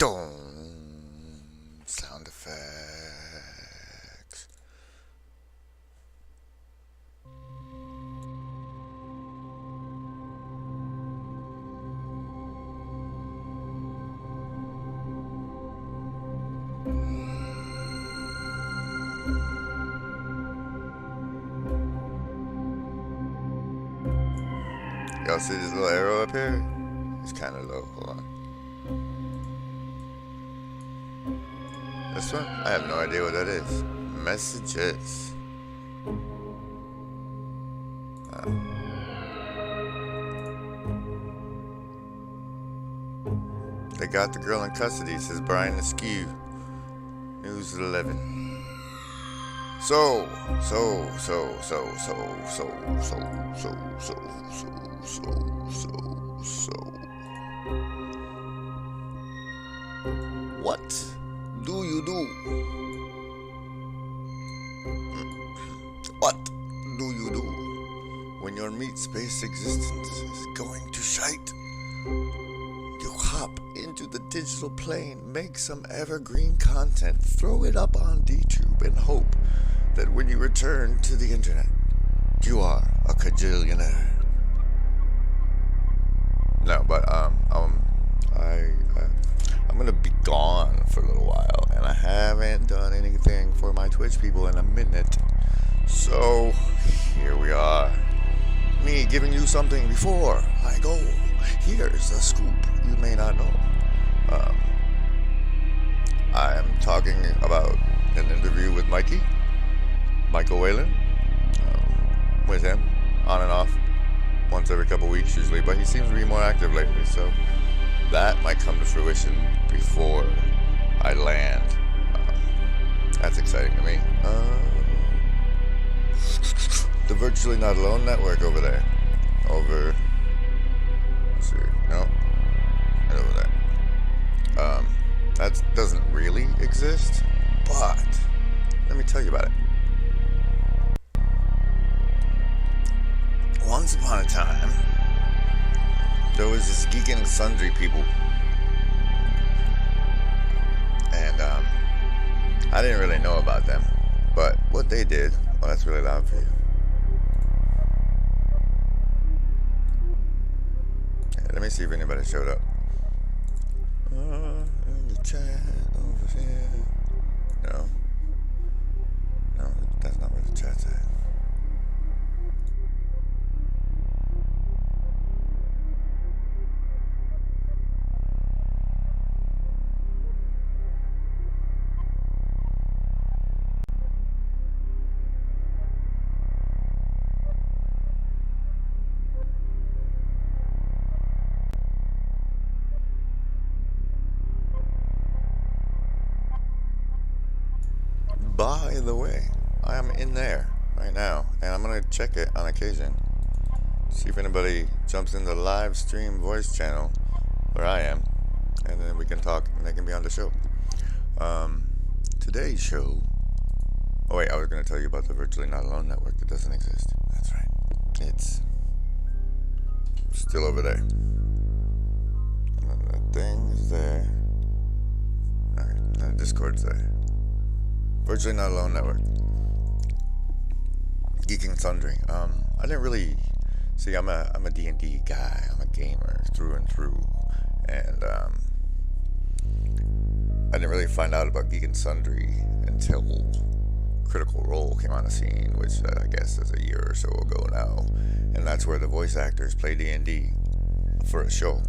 Dong. Sound effects. Y'all see this little arrow up here? It's kind of low. Hold on. This one? I have no idea what that is. Messages. They got the girl in custody, says Brian Askew. News 11. So. What do you do? What do you do when your meat space existence is going to shite? You hop into the digital plane, make some evergreen content, throw it up on DTube, and hope that when you return to the internet, you are a cajillionaire. No, but I'm gonna be gone for a little while, and I haven't done anything for my Twitch people in a minute. So here we are, me giving you something before I go. Here's a scoop you may not know. I am talking about an interview with Michael Whalen, with him, on and off, once every couple weeks usually, but he seems to be more active lately, so that might come to fruition before I land. That's exciting to me. The Virtually Not Alone network over there. Let's see, no, right over there. That doesn't really exist, but let me tell you about it. Once upon a time, there was this Geek and Sundry people, and I didn't really know about them, but what they did, oh, that's really loud for you. Yeah, let me see if anybody showed up. In the chat over here. No, that's not where the chat's at. By the way, I am in there right now, and I'm gonna check it on occasion. See if anybody jumps in the live stream voice channel where I am, and then we can talk and they can be on the show. Today's show. Oh wait, I was gonna tell you about the Virtually Not Alone network that doesn't exist. That's right. It's still over there. And then the thing is there. Alright, and the Discord's there. Virtually Not Alone network. Geek and Sundry. I didn't really see. I'm a D&D guy. I'm a gamer through and through, and I didn't really find out about Geek and Sundry until Critical Role came on the scene, which I guess is a year or so ago now, and that's where the voice actors play D&D for a show.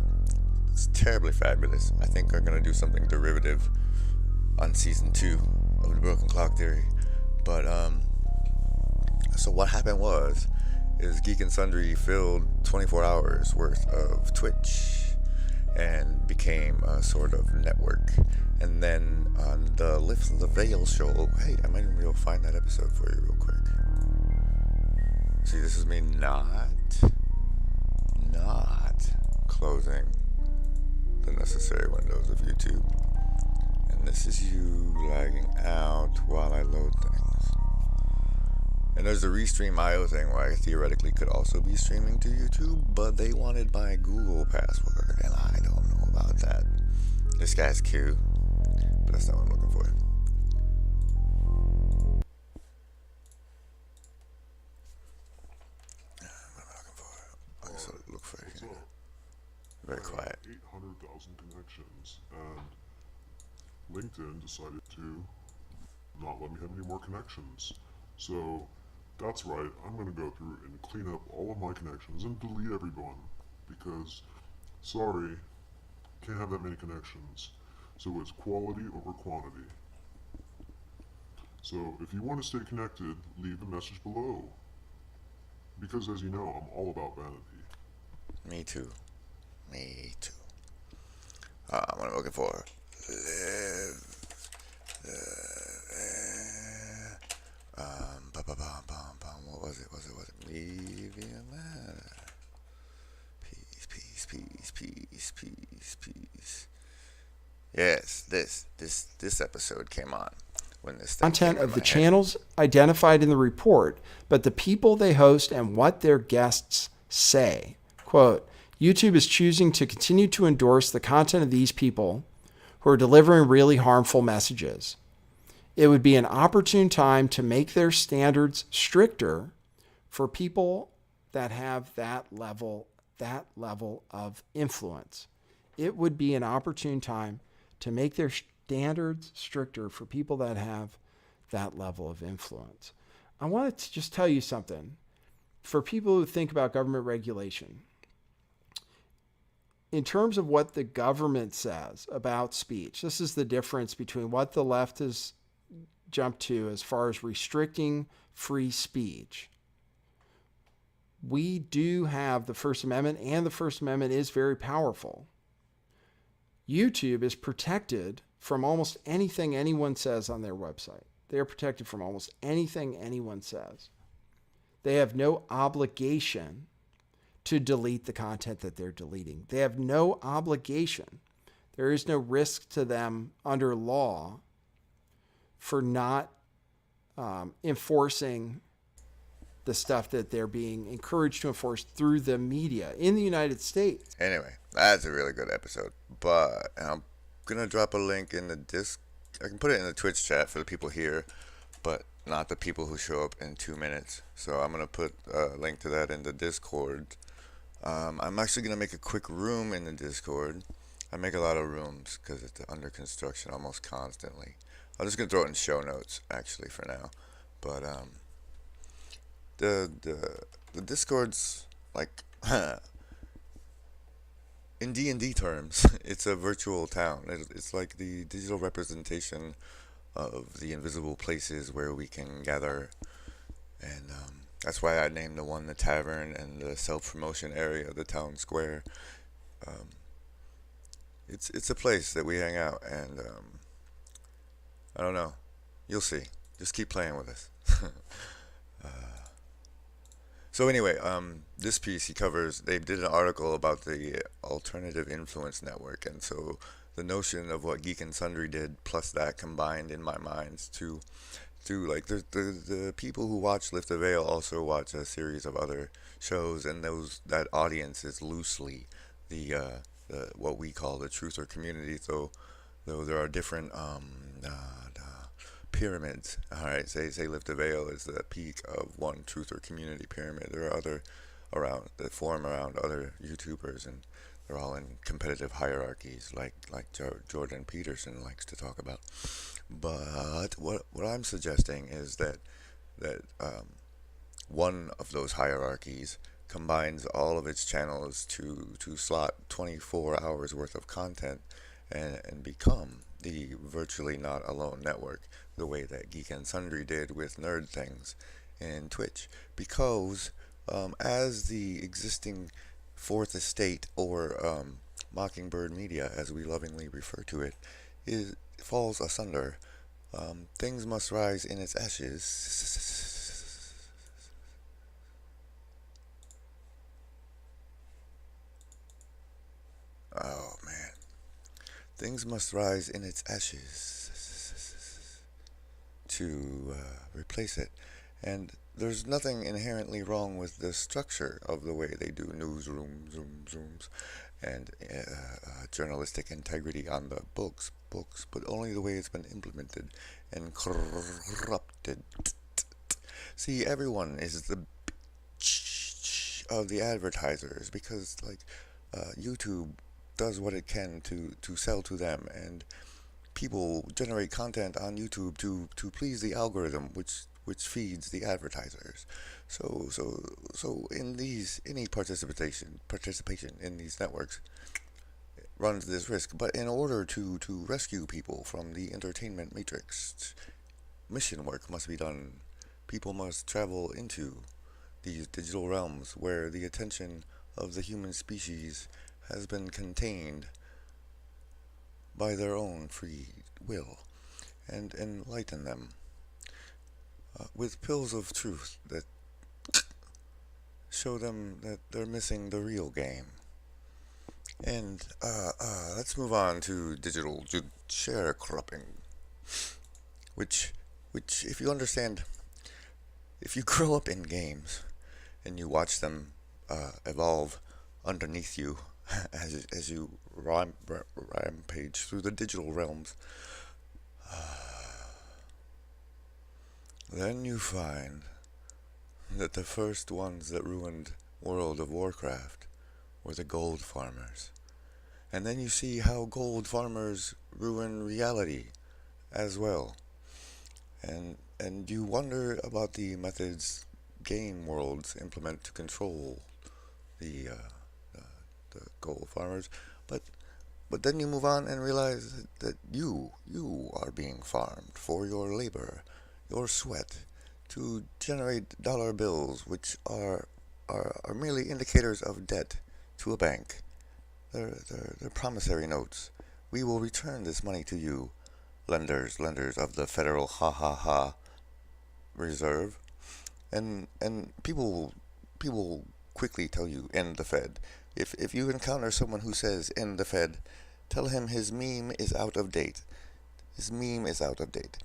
It's terribly fabulous. I think they're gonna do something derivative on season 2 of the Broken Clock Theory. But so what happened is Geek and Sundry filled 24 hours worth of Twitch and became a sort of network. And then on the Lift the Veil show, hey, I might even be able to find that episode for you real quick. See, this is me not closing the necessary windows of YouTube. And this is you lagging out while I load things. And there's the Restream IO thing where I theoretically could also be streaming to YouTube, but they wanted my Google password, and I don't know about that. This Scaz Q, but that's not what I'm looking for. What am I looking for? I guess I'll look for it. Very quiet. 800,000 connections, and LinkedIn decided to not let me have any more connections. So that's right, I'm going to go through and clean up all of my connections and delete everyone because, sorry, can't have that many connections. So it's quality over quantity. So if you want to stay connected, leave a message below. Because as you know, I'm all about vanity. Me too. Me too. What I'm looking for. Live. What was it? Medium. Peace. Yes, this episode came on when this thing Content came in of the my head. channels identified in the report, but the people they host and what their guests say. Quote, YouTube is choosing to continue to endorse the content of these people who are delivering really harmful messages. It would be an opportune time to make their standards stricter for people that have that level of influence. It would be an opportune time to make their standards stricter for people that have that level of influence. I wanted to just tell you something. For people who think about government regulation, in terms of what the government says about speech, this is the difference between what the left has jumped to as far as restricting free speech. We do have the First Amendment, and the First Amendment is very powerful. YouTube is protected from almost anything anyone says on their website. They are protected from almost anything anyone says. They have no obligation to delete the content that they're deleting. They have no obligation. There is no risk to them under law for not enforcing the stuff that they're being encouraged to enforce through the media in the United States. Anyway, that's a really good episode. But I'm gonna drop a link in the disc. I can put it in the Twitch chat for the people here, but not the people who show up in 2 minutes. So I'm gonna put a link to that in the Discord. I'm actually gonna make a quick room in the Discord. I make a lot of rooms because it's under construction almost constantly. I'm just gonna throw it in show notes actually for now. But the Discord's like in D&D terms, it's a virtual town. It's like the digital representation of the invisible places where we can gather, and that's why I named the one the tavern and the self-promotion area the town square. It's a place that we hang out, and I don't know, you'll see. Just keep playing with us. So anyway, this piece they did an article about the alternative influence network, and so the notion of what Geek and Sundry did plus that combined in my mind to like the people who watch Lift the Veil also watch a series of other shows, and that audience is loosely the what we call the truther community. So though there are different pyramids. All right, say Lift the Veil is the peak of one truther community pyramid. There are other around that form around other YouTubers, and they're all in competitive hierarchies, like Jordan Peterson likes to talk about. But what I'm suggesting is that one of those hierarchies combines all of its channels to slot 24 hours worth of content and become the virtually not alone network, the way that Geek and Sundry did with Nerd Things in Twitch. Because as the existing fourth estate, or Mockingbird Media as we lovingly refer to it, falls asunder, things must rise in its ashes. Oh man. Things must rise in its ashes to replace it. And there's nothing inherently wrong with the structure of the way they do newsroom zooms and journalistic integrity on the books, but only the way it's been implemented and corrupted. See, everyone is the of the advertisers because, like, YouTube does what it can to sell to them, and people generate content on YouTube to please the algorithm, which feeds the advertisers. So in these any participation in these networks runs this risk. But in order to rescue people from the entertainment matrix, mission work must be done. People must travel into these digital realms where the attention of the human species has been contained by their own free will, and enlighten them with pills of truth that show them that they're missing the real game. And let's move on to digital sharecropping, which if you understand, if you grow up in games and you watch them evolve underneath you as you rampage through the digital realms, then you find that the first ones that ruined World of Warcraft were the gold farmers. And then you see how gold farmers ruin reality as well. And you wonder about the methods game worlds implement to control the gold farmers, but then you move on and realize that you are being farmed for your labor, your sweat, to generate dollar bills, which are merely indicators of debt to a bank. They're promissory notes. We will return this money to you, lenders of the Federal Reserve, and people quickly tell you end the Fed. If you encounter someone who says end the Fed, tell him his meme is out of date. His meme is out of date.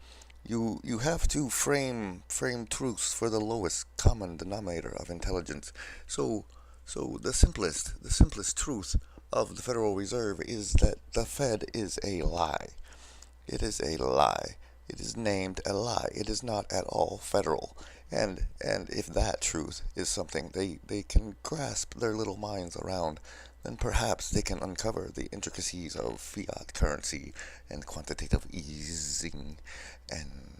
You have to frame truths for the lowest common denominator of intelligence. So the simplest truth of the Federal Reserve is that the Fed is a lie. It is a lie. It is named a lie. It is not at all federal. And if that truth is something they can grasp their little minds around, then perhaps they can uncover the intricacies of fiat currency and quantitative easing and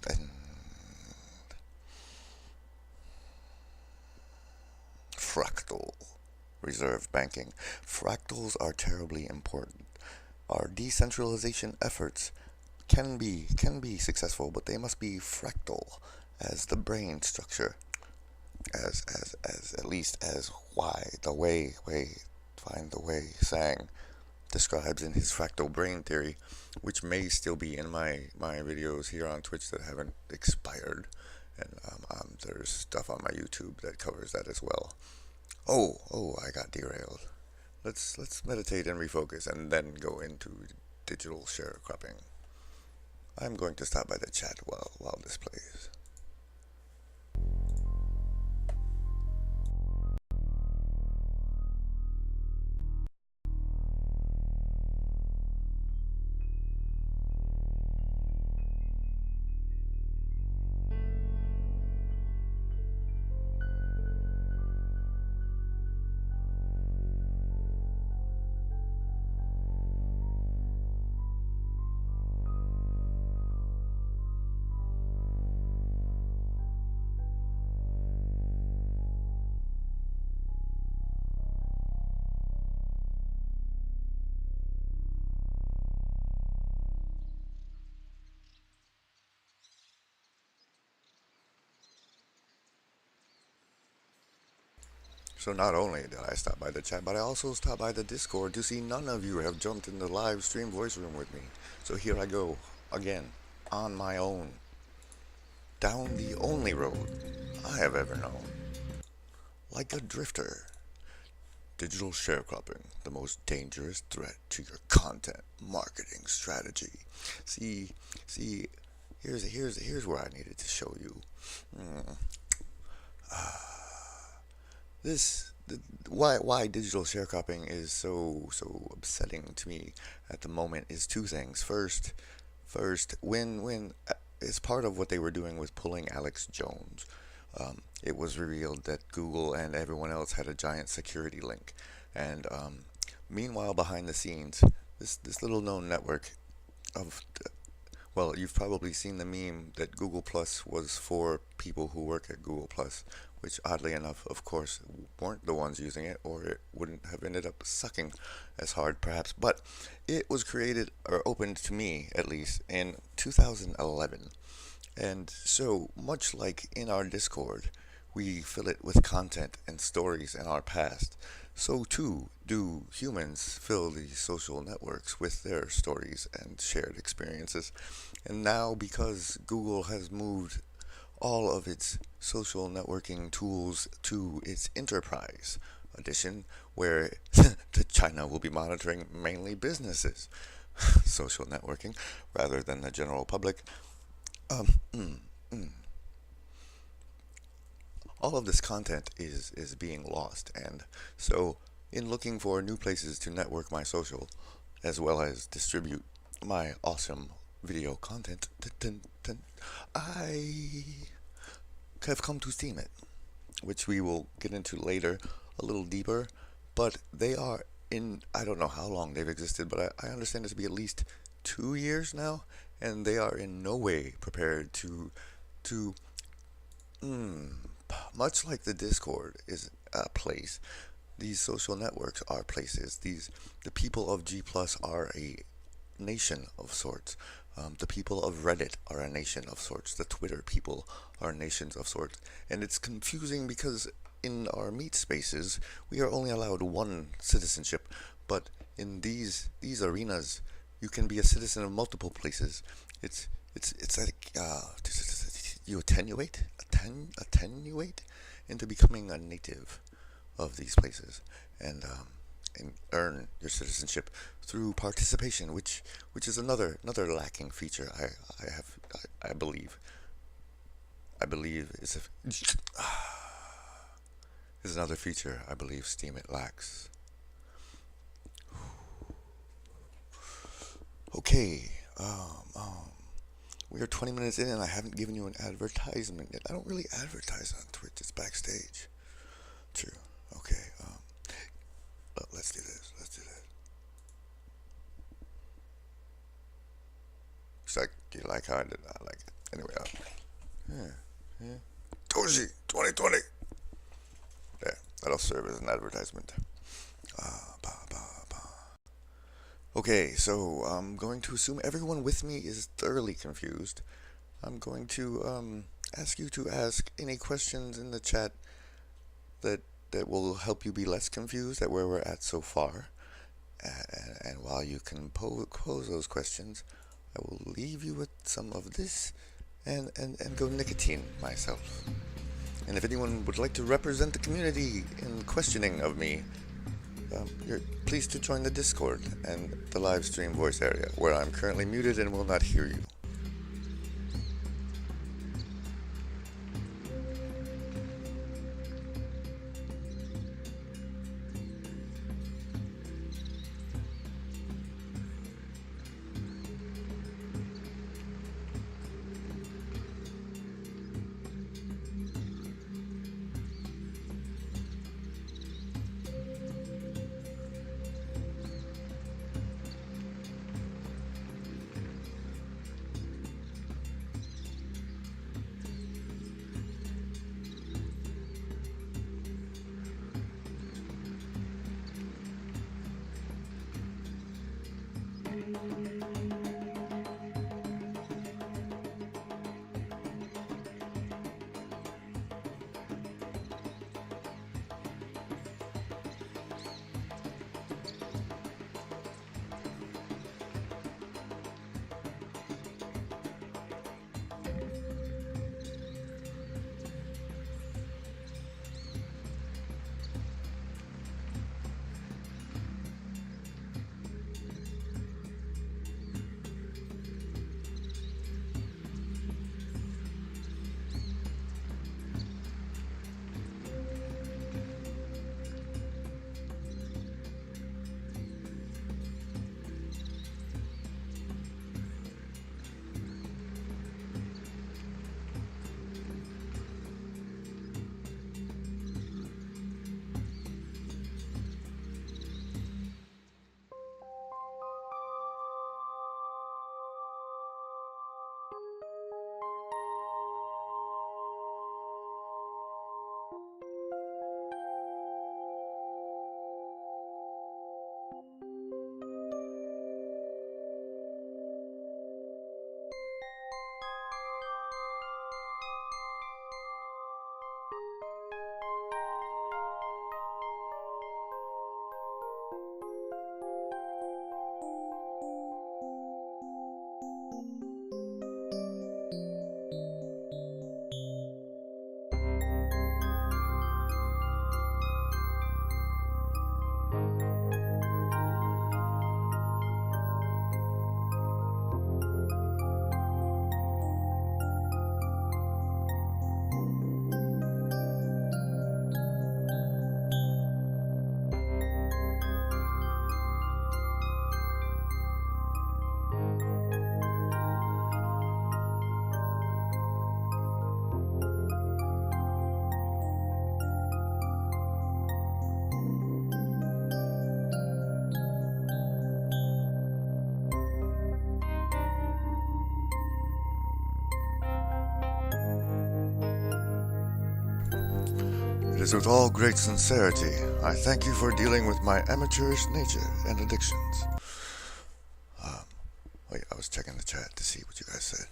fractal reserve banking. Fractals are terribly important. Our decentralization efforts can be successful, but they must be fractal as the brain structure, as at least as Find the Way sang describes in his fractal brain theory, which may still be in my videos here on Twitch that haven't expired, and there's stuff on my YouTube that covers that as well. Oh, I got derailed. Let's meditate and refocus, and then go into digital sharecropping. I'm going to stop by the chat while this plays. So not only did I stop by the chat, but I also stopped by the Discord to see none of you have jumped in the live stream voice room with me. So here I go, again, on my own, down the only road I have ever known. Like a drifter. Digital sharecropping, the most dangerous threat to your content marketing strategy. See, here's where I needed to show you. Why digital sharecropping is so upsetting to me at the moment is two things. First, when as part of what they were doing was pulling Alex Jones, it was revealed that Google and everyone else had a giant security link, and meanwhile behind the scenes, this little known network of well, you've probably seen the meme that Google Plus was for people who work at Google Plus, which oddly enough, of course, weren't the ones using it, or it wouldn't have ended up sucking as hard, perhaps. But it was created, or opened to me at least, in 2011. And so, much like in our Discord, we fill it with content and stories in our past, so too do humans fill these social networks with their stories and shared experiences. And now, because Google has moved all of its social networking tools to its enterprise edition, where China will be monitoring mainly businesses' social networking rather than the general public. Um, mm, mm. All of this content is being lost, and so in looking for new places to network my social, as well as distribute my awesome video content, I have come to Steemit, which we will get into later a little deeper, but they are in, I don't know how long they've existed, but I understand it to be at least 2 years now, and they are in no way prepared to much like the Discord is a place, these social networks are places. The people of G Plus are a nation of sorts. The people of Reddit are a nation of sorts. The Twitter people are nations of sorts. And it's confusing because in our meet spaces, we are only allowed one citizenship. But in these arenas, you can be a citizen of multiple places. It's like you attenuate into becoming a native of these places, and earn your citizenship through participation, which is another lacking feature. I believe is is another feature I believe Steemit lacks. Okay, we are 20 minutes in and I haven't given you an advertisement yet. I don't really advertise on Twitch. It's Backstage. True. Okay. Let's do this. You like how I did? I like it. Anyway. Yeah. Toji 2020. There. That'll serve as an advertisement. Okay, so I'm going to assume everyone with me is thoroughly confused. I'm going to ask you to ask any questions in the chat that will help you be less confused at where we're at so far. And while you can pose those questions, I will leave you with some of this and go nicotine myself. And if anyone would like to represent the community in questioning of me, you're pleased to join the Discord and the live stream voice area, where I'm currently muted and will not hear you. is with all great sincerity, I thank you for dealing with my amateurish nature and addictions. Wait, I was checking the chat to see what you guys said.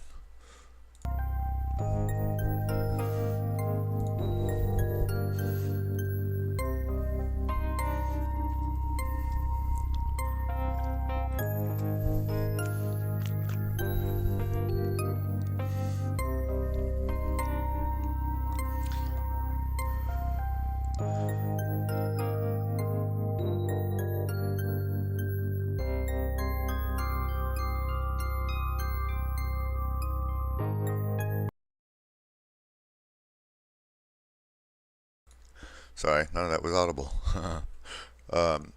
Sorry, none of that was audible.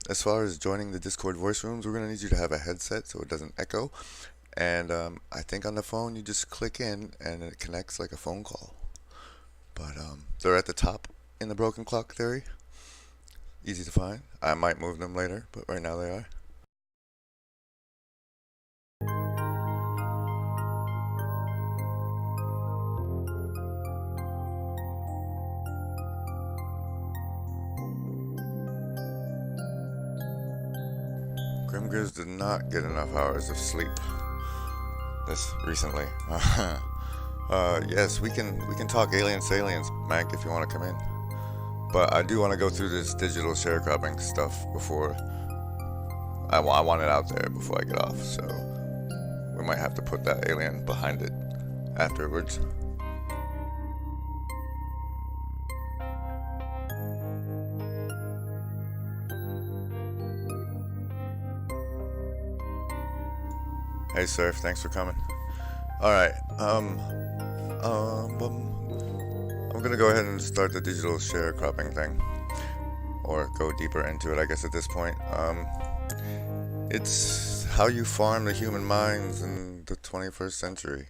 As far as joining the Discord voice rooms, we're going to need you to have a headset so it doesn't echo. And I think on the phone you just click in and it connects like a phone call. But they're at the top in the Broken Clock theory. Easy to find. I might move them later, but right now they are. Grimgriz did not get enough hours of sleep this recently. Yes, we can talk aliens, Mank, if you want to come in. But I do want to go through this digital sharecropping stuff before I want it out there before I get off. So we might have to put that alien behind it afterwards. Hey Surf, thanks for coming. Alright, I'm gonna go ahead and start the digital sharecropping thing. Or go deeper into it, I guess, at this point. It's how you farm the human minds in the 21st century.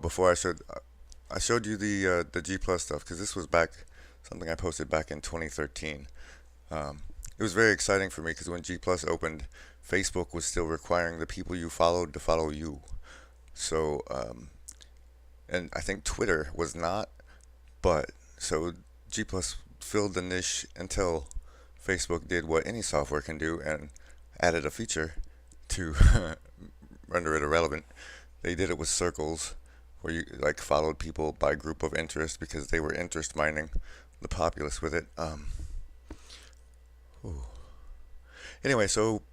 Before I showed you the G Plus stuff, because this was something I posted back in 2013. It was very exciting for me because when G Plus opened, Facebook was still requiring the people you followed to follow you. So, and I think Twitter was not, but so G Plus filled the niche until Facebook did what any software can do and added a feature to render it irrelevant. They did it with circles, where you like followed people by group of interest because they were interest mining the populace with it. Anyway, so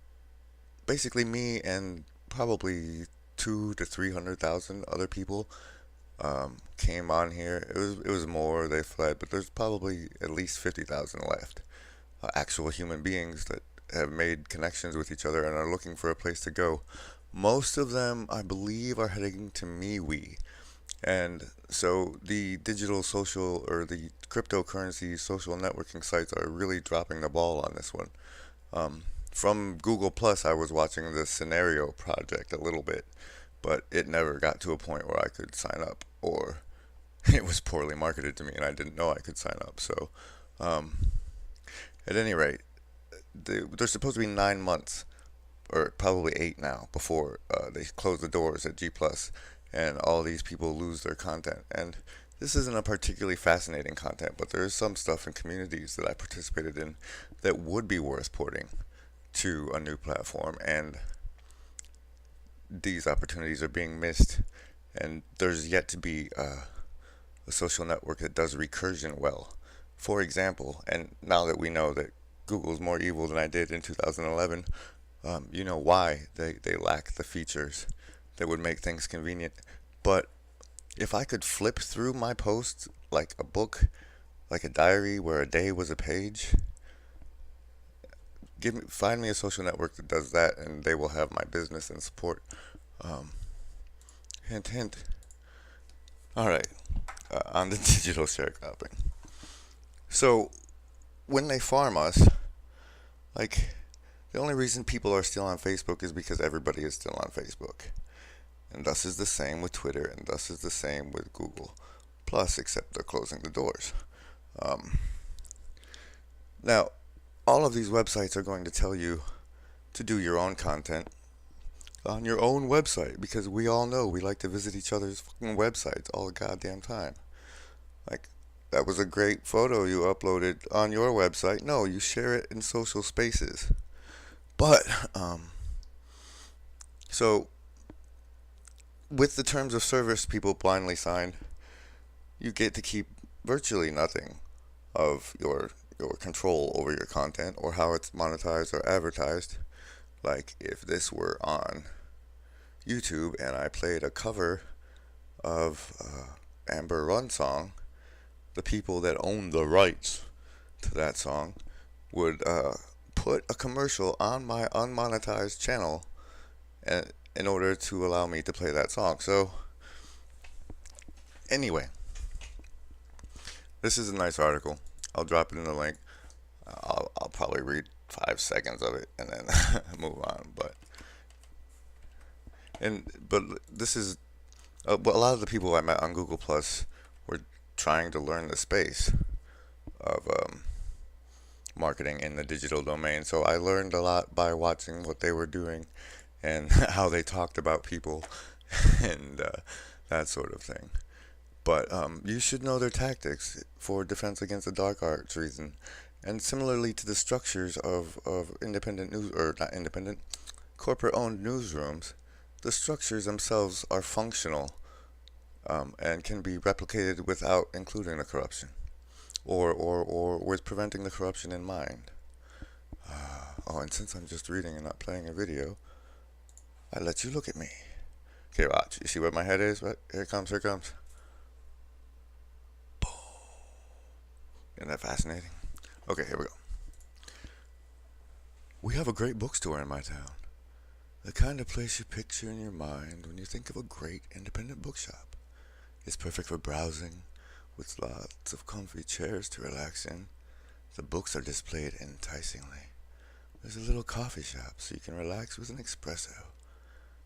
basically me and probably 200,000 to 300,000 other people came on here. It was more, they fled, but there's probably at least 50,000 left. Actual human beings that have made connections with each other and are looking for a place to go. Most of them, I believe, are heading to MeWe. And so the digital social or the cryptocurrency social networking sites are really dropping the ball on this one. From Google Plus, I was watching the Scenario project a little bit, but it never got to a point where I could sign up, or it was poorly marketed to me and I didn't know I could sign up. So, at any rate, there's supposed to be 9 months, or probably 8 now, before they close the doors at G Plus, and all these people lose their content. And this isn't a particularly fascinating content, but there is some stuff in communities that I participated in that would be worth porting to a new platform, and these opportunities are being missed. And there's yet to be a social network that does recursion well. For example, and now that we know that Google's more evil than I did in 2011, you know why they lack the features that would make things convenient. But if I could flip through my posts like a book, like a diary where a day was a page, find me a social network that does that, and they will have my business and support. Hint, hint. All right, on the digital sharecropping. So, when they farm us, like, the only reason people are still on Facebook is because everybody is still on Facebook. And thus is the same with Twitter, and thus is the same with Google Plus, except they're closing the doors. Now, all of these websites are going to tell you to do your own content on your own website, because we all know we like to visit each other's fucking websites all the goddamn time. Like, that was a great photo you uploaded on your website. No, you share it in social spaces. But, so, with the terms of service people blindly signed, you get to keep virtually nothing of your control over your content or how it's monetized or advertised. Like, if this were on YouTube and I played a cover of Amber Run song, the people that own the rights to that song would put a commercial on my unmonetized channel in order to allow me to play that song. So, anyway, this is a nice article. I'll drop it in the link. I'll probably read 5 seconds of it and then move on. But this is a lot of the people I met on Google Plus were trying to learn the space of marketing in the digital domain. So I learned a lot by watching what they were doing and how they talked about people and that sort of thing. But you should know their tactics for defense against the dark arts reason. And similarly to the structures of independent news, or not independent, corporate-owned newsrooms, the structures themselves are functional and can be replicated without including the corruption, or with preventing the corruption in mind. Oh, and since I'm just reading and not playing a video, I let you look at me. Okay, watch. You see what my head is? What? Here it comes, here it comes. Boom. Isn't that fascinating? Okay, here we go. We have a great bookstore in my town. The kind of place you picture in your mind when you think of a great independent bookshop. It's perfect for browsing, with lots of comfy chairs to relax in. The books are displayed enticingly. There's a little coffee shop so you can relax with an espresso.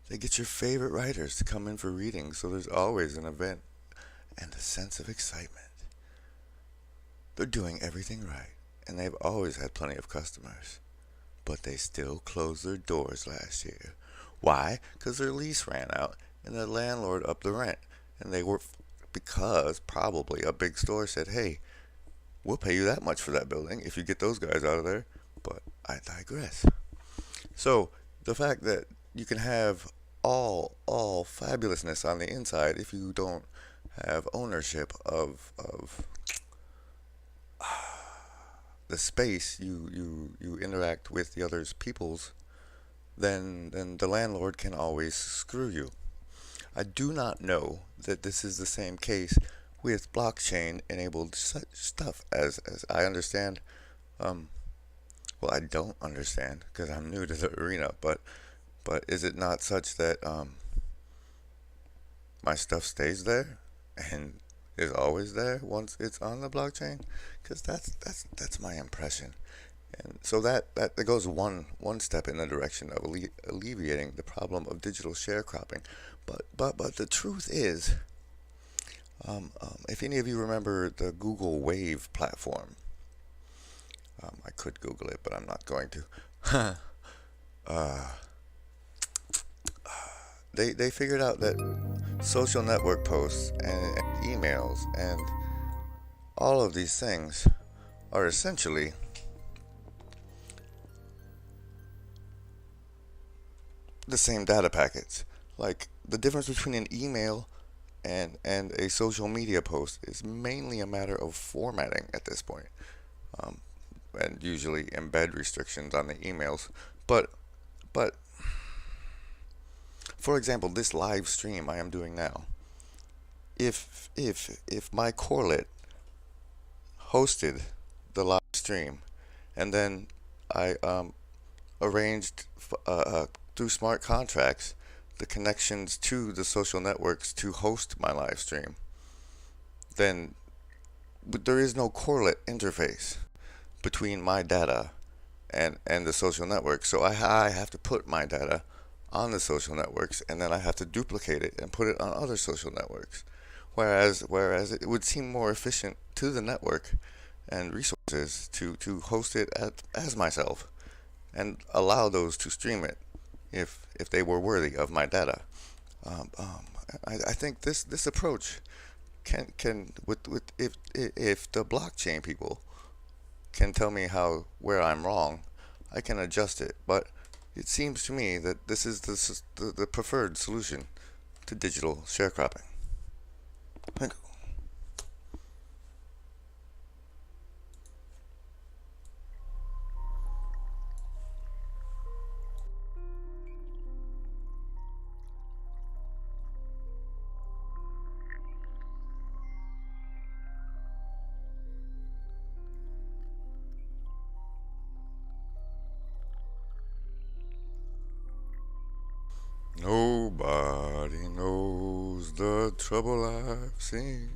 They get your favorite writers to come in for readings, so there's always an event and a sense of excitement. They're doing everything right, and they've always had plenty of customers. But they still closed their doors last year. Why? Because their lease ran out, and the landlord upped the rent. And they were, because probably a big store said, hey, we'll pay you that much for that building if you get those guys out of there. But I digress. So, the fact that you can have all fabulousness on the inside if you don't have ownership of the space you interact with the other's people's, then the landlord can always screw you. I do not know that this is the same case with blockchain enabled such stuff as I understand. Well, I don't understand because I'm new to the arena, but is it not such that my stuff stays there and is always there once it's on the blockchain? Because that's my impression. And so that goes one step in the direction of alleviating the problem of digital sharecropping. But the truth is, if any of you remember the Google Wave platform, I could Google it, but I'm not going to. They figured out that social network posts and emails and all of these things are essentially the same data packets. Like, the difference between an email and a social media post is mainly a matter of formatting at this point, and usually embed restrictions on the emails. But for example, this live stream I am doing now, if my correlate hosted the live stream and then I arranged through smart contracts the connections to the social networks to host my live stream, then there is no correlate interface between my data and the social network. So I have to put my data on the social networks, and then I have to duplicate it and put it on other social networks. Whereas it would seem more efficient to the network and resources to host it as myself and allow those to stream it if they were worthy of my data. I think this approach can with if the blockchain people can tell me how where I'm wrong, I can adjust it. But it seems to me that this is the preferred solution to digital sharecropping. Thank you. Nobody knows the trouble I've seen.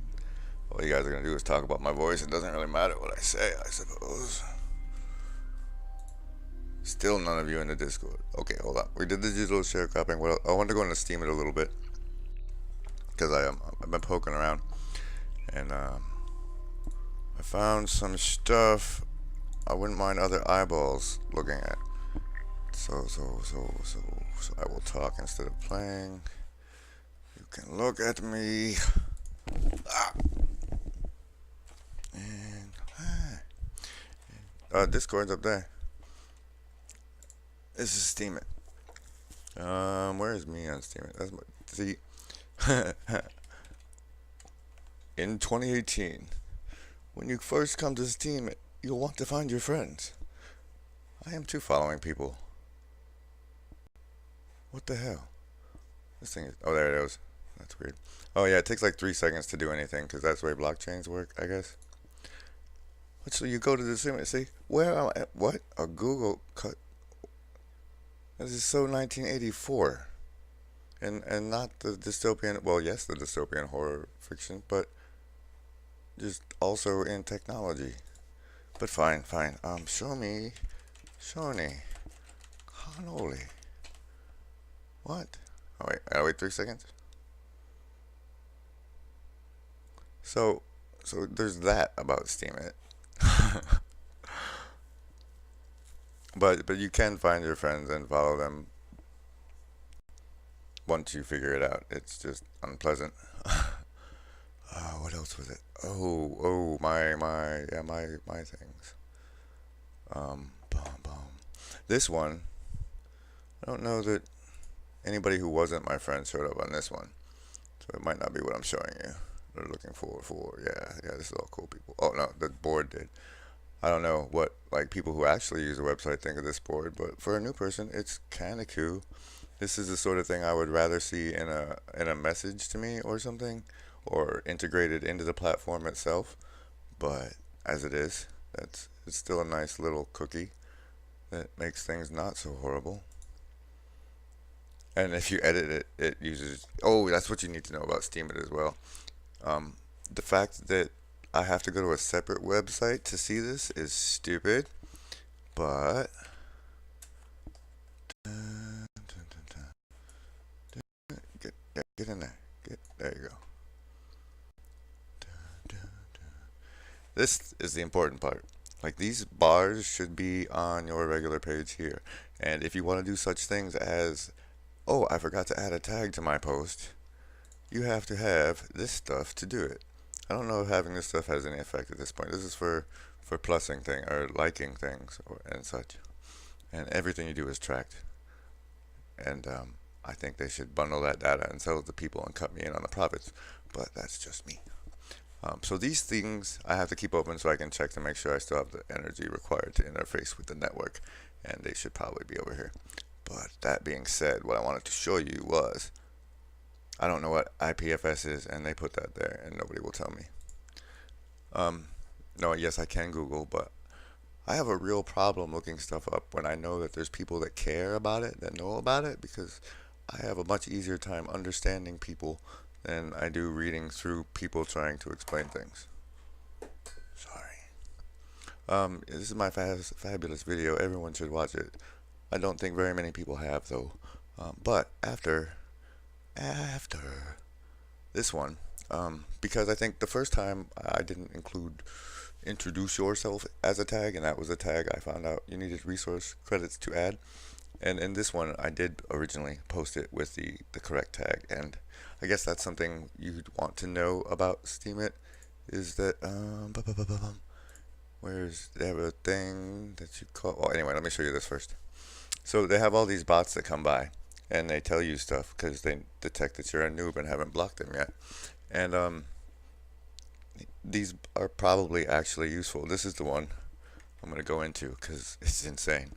All you guys are gonna do is talk about my voice. It doesn't really matter what I say, I suppose. Still none of you in the Discord. Okay, hold on. We did the digital sharecropping. Well, I want to go into Steemit a little bit because I've been poking around and I found some stuff I wouldn't mind other eyeballs looking at. So I will talk instead of playing. You can look at me. Ah. And Discord's up there. This is Steemit. Where is me on Steemit? That's my see. In 2018, when you first come to Steemit, you'll want to find your friends. I am too following people. What the hell? This thing is. Oh, there it is. That's weird. Oh, yeah, it takes like 3 seconds to do anything because that's the way blockchains work, I guess. So you go to the sim and say, where am I? What? A Google cut. This is so 1984. And not the dystopian, well, yes, the dystopian horror fiction, but just also in technology. But fine. Show me. Cannoli. What? Oh, wait, I gotta wait 3 seconds? So there's that about Steemit. But you can find your friends and follow them once you figure it out. It's just unpleasant. What else was it? My things. This one, I don't know that anybody who wasn't my friend showed up on this one, so it might not be what I'm showing you. They're looking for yeah. This is all cool people. Oh no, the board did. I don't know what like people who actually use the website think of this board, but for a new person, it's kind of cool. This is the sort of thing I would rather see in a message to me or something, or integrated into the platform itself. But as it is, it's still a nice little cookie that makes things not so horrible. And if you edit it, it uses. Oh, that's what you need to know about Steemit as well. The fact that I have to go to a separate website to see this is stupid, but get in there. There you go. This is the important part. Like these bars should be on your regular page here. And if you want to do such things as, oh, I forgot to add a tag to my post, you have to have this stuff to do it. I don't know if having this stuff has any effect at this point. This is for plussing things or liking things and such. And everything you do is tracked. And I think they should bundle that data and sell it to people and cut me in on the profits. But that's just me. So these things I have to keep open so I can check to make sure I still have the energy required to interface with the network. And they should probably be over here. But that being said, what I wanted to show you was, I don't know what IPFS is, and they put that there, and nobody will tell me. No, yes, I can Google, but I have a real problem looking stuff up when I know that there's people that care about it, that know about it, because I have a much easier time understanding people than I do reading through people trying to explain things. Sorry. This is my fabulous video. Everyone should watch it. I don't think very many people have, though. But after this one, because I think the first time I didn't include introduce yourself as a tag, and that was a tag I found out you needed resource credits to add. And in this one, I did originally post it with the correct tag, and I guess that's something you'd want to know about Steemit, is that where's they have a thing that you call. Well, anyway, let me show you this first. So they have all these bots that come by, and they tell you stuff because they detect that you're a noob and haven't blocked them yet, and these are probably actually useful. This is the one I'm gonna go into because it's insane.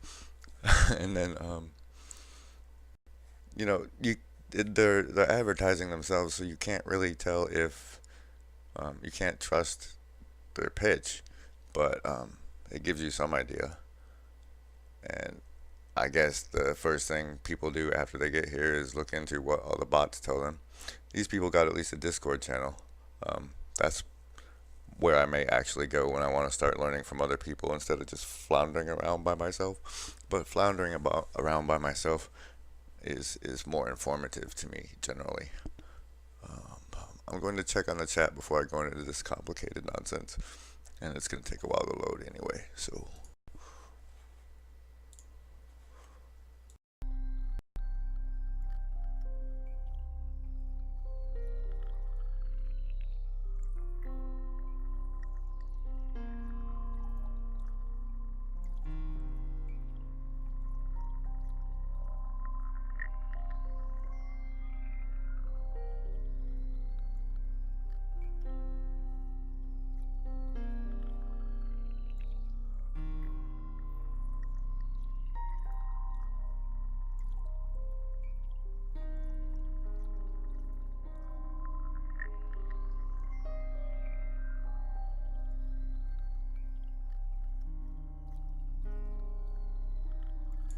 And then you know, they're advertising themselves, so you can't really tell if you can't trust their pitch, but it gives you some idea. And I guess the first thing people do after they get here is look into what all the bots tell them. These people got at least a Discord channel. That's where I may actually go when I want to start learning from other people instead of just floundering around by myself. But floundering around by myself is more informative to me generally. I'm going to check on the chat before I go into this complicated nonsense, and it's going to take a while to load anyway. So.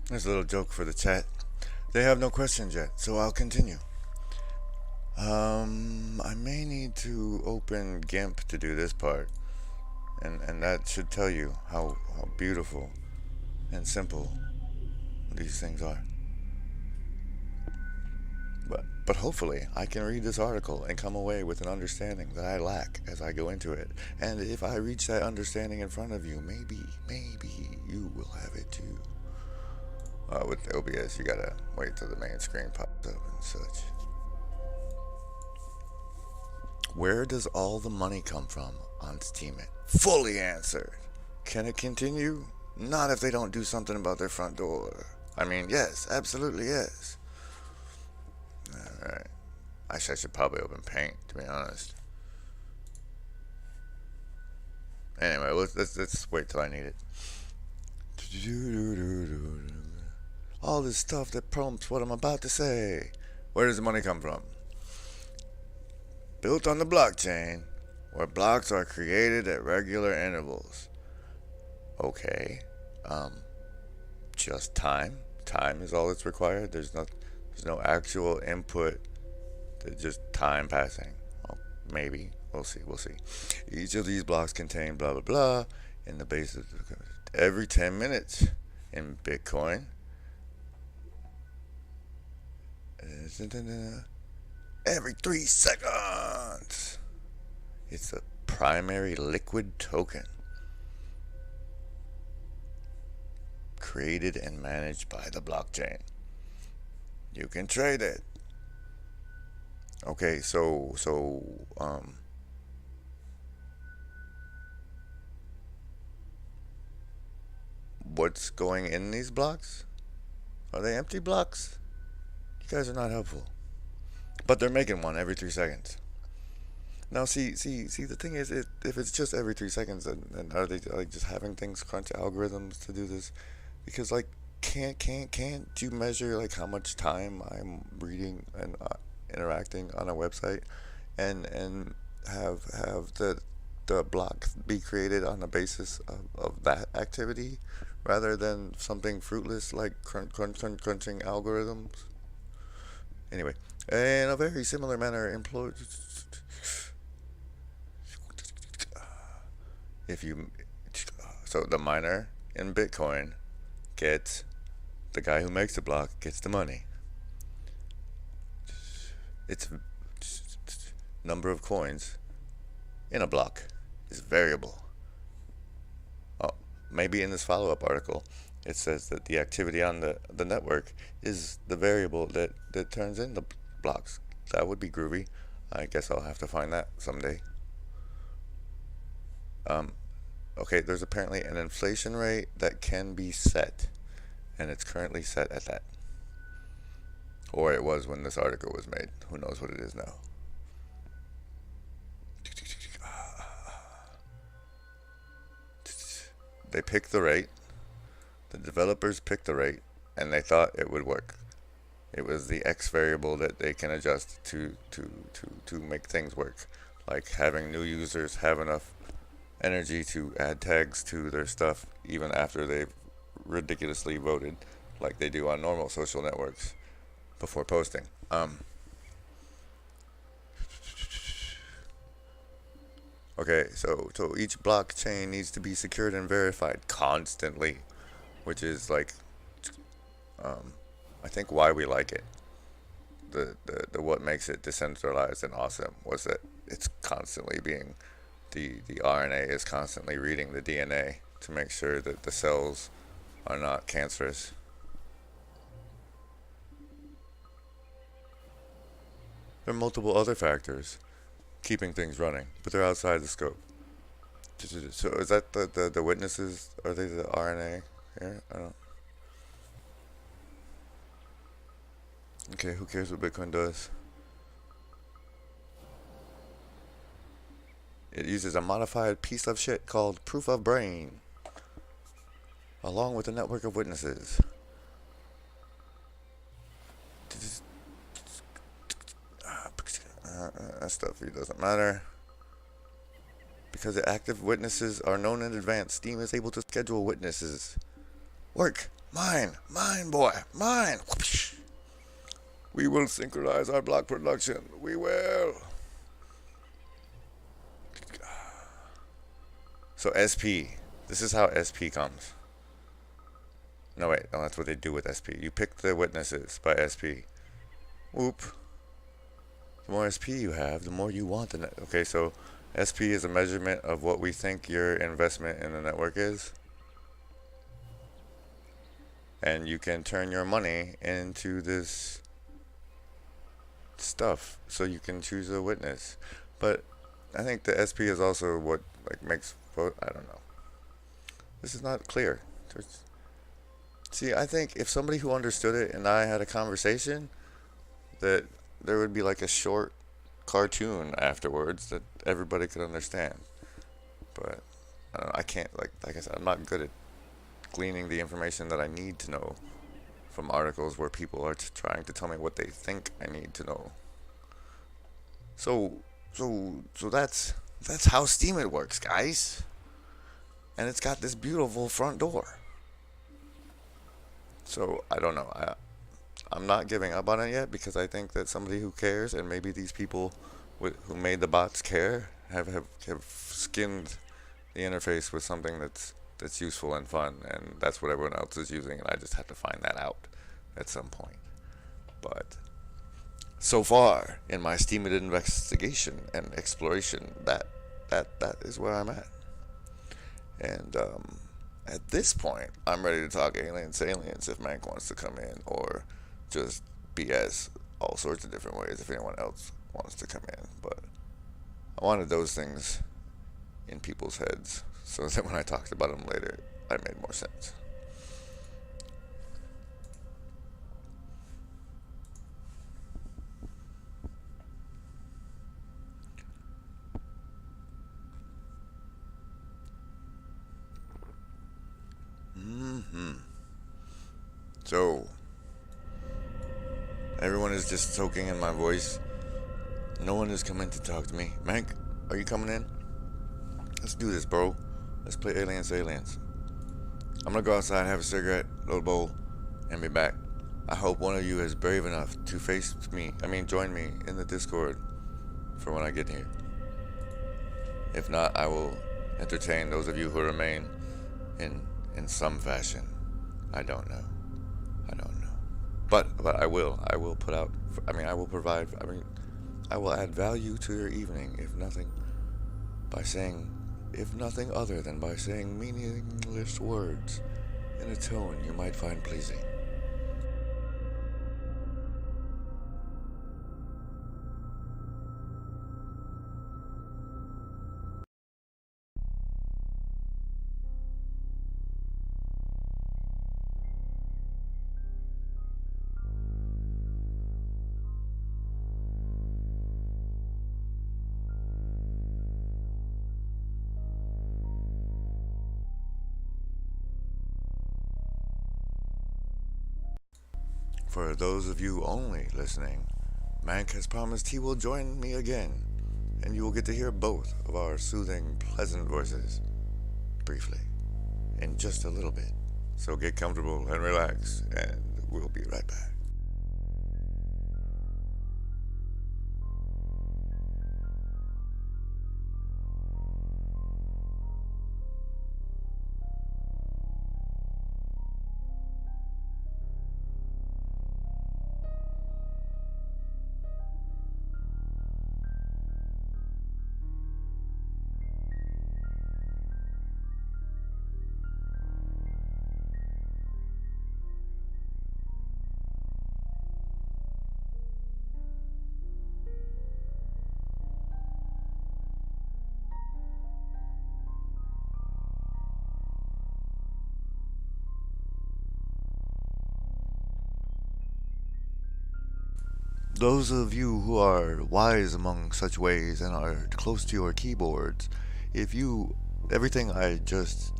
There's a little joke for the chat. They have no questions yet, so I'll continue. I may need to open GIMP to do this part, and that should tell you how beautiful and simple these things are. But hopefully I can read this article and come away with an understanding that I lack as I go into it. And if I reach that understanding in front of you, maybe you will have it too. With OBS, you gotta wait till the main screen pops up and such. Where does all the money come from on Steemit? Fully answered. Can it continue? Not if they don't do something about their front door. I mean, yes, absolutely yes. Alright. I should probably open Paint, to be honest. Anyway, let's wait till I need it. All this stuff that prompts what I'm about to say. Where does the money come from? Built on the blockchain, where blocks are created at regular intervals. Okay. Just time. Time is all that's required. There's no actual input. There's just time passing. Well, maybe. We'll see. Each of these blocks contain blah blah blah in the base of every 10 minutes in Bitcoin. Every 3 seconds. It's a primary liquid token. Created and managed by the blockchain. You can trade it. Okay, so what's going in these blocks? Are they empty blocks? You guys are not helpful. But they're making one every 3 seconds. Now, see. The thing is, if it's just every 3 seconds, then are they like just having things crunch algorithms to do this? Because like, can't you measure like how much time I'm reading and interacting on a website, and have the block be created on the basis of that activity, rather than something fruitless like crunching algorithms? Anyway, in a very similar manner, so the miner in Bitcoin gets, the guy who makes the block gets the money. Its number of coins in a block is variable. Oh, maybe in this follow-up article it says that the activity on the network is the variable that turns in the blocks. That would be groovy. I guess I'll have to find that someday. Okay, there's apparently an inflation rate that can be set, and it's currently set at that. Or it was when this article was made. Who knows what it is now? They picked the rate. The developers picked the rate, and they thought it would work. It was the X variable that they can adjust to make things work, like having new users have enough energy to add tags to their stuff even after they've ridiculously voted, like they do on normal social networks before posting. Okay, so each blockchain needs to be secured and verified constantly, which is like, I think why we like it. The what makes it decentralized and awesome was that it's constantly being, the RNA is constantly reading the DNA to make sure that the cells are not cancerous. There are multiple other factors keeping things running, but they're outside the scope. So is that the witnesses? Are they the RNA here? I don't. Okay, who cares what Bitcoin does? It uses a modified piece of shit called proof of brain, along with a network of witnesses. That stuff here doesn't matter. Because the active witnesses are known in advance, Steam is able to schedule witnesses. Work! Mine, boy, mine! Whoosh. We will synchronize our block production. We will. So SP. This is how SP comes. No, wait. No, that's what they do with SP. You pick the witnesses by SP. Whoop. The more SP you have, the more you want the net. Okay, so SP is a measurement of what we think your investment in the network is. And you can turn your money into this stuff, so you can choose a witness. But I think the SP is also what makes vote. I don't know. This is not clear. See, I think if somebody who understood it and I had a conversation, that there would be like a short cartoon afterwards that everybody could understand. But I don't know, I can't, like I said, I'm not good at gleaning the information that I need to know from articles where people are trying to tell me what they think I need to know. So that's how Steemit works, guys. And it's got this beautiful front door. So I don't know. I'm not giving up on it yet because I think that somebody who cares, and maybe these people who made the bots care, have skinned the interface with something that's useful and fun, and that's what everyone else is using, and I just have to find that out at some point. But so far in my Steemit investigation and exploration, that is where I'm at. And at this point, I'm ready to talk aliens if Mank wants to come in, or just BS all sorts of different ways if anyone else wants to come in. But I wanted those things in people's heads so that when I talked about them later, I made more sense. So, everyone is just soaking in my voice. No one is coming to talk to me. Mank, are you coming in? Let's do this, bro. Let's play aliens. I'm gonna go outside, have a cigarette, little bowl, and be back. I hope one of you is brave enough to join me in the Discord for when I get here. If not, I will entertain those of you who remain in some fashion. I don't know. But I will put out, I will provide, I will add value to your evening, if nothing other than by saying meaningless words in a tone you might find pleasing. For those of you only listening, Mank has promised he will join me again, and you will get to hear both of our soothing, pleasant voices, briefly, in just a little bit. So get comfortable and relax, and we'll be right back. Those of you who are wise among such ways and are close to your keyboards, if you everything I just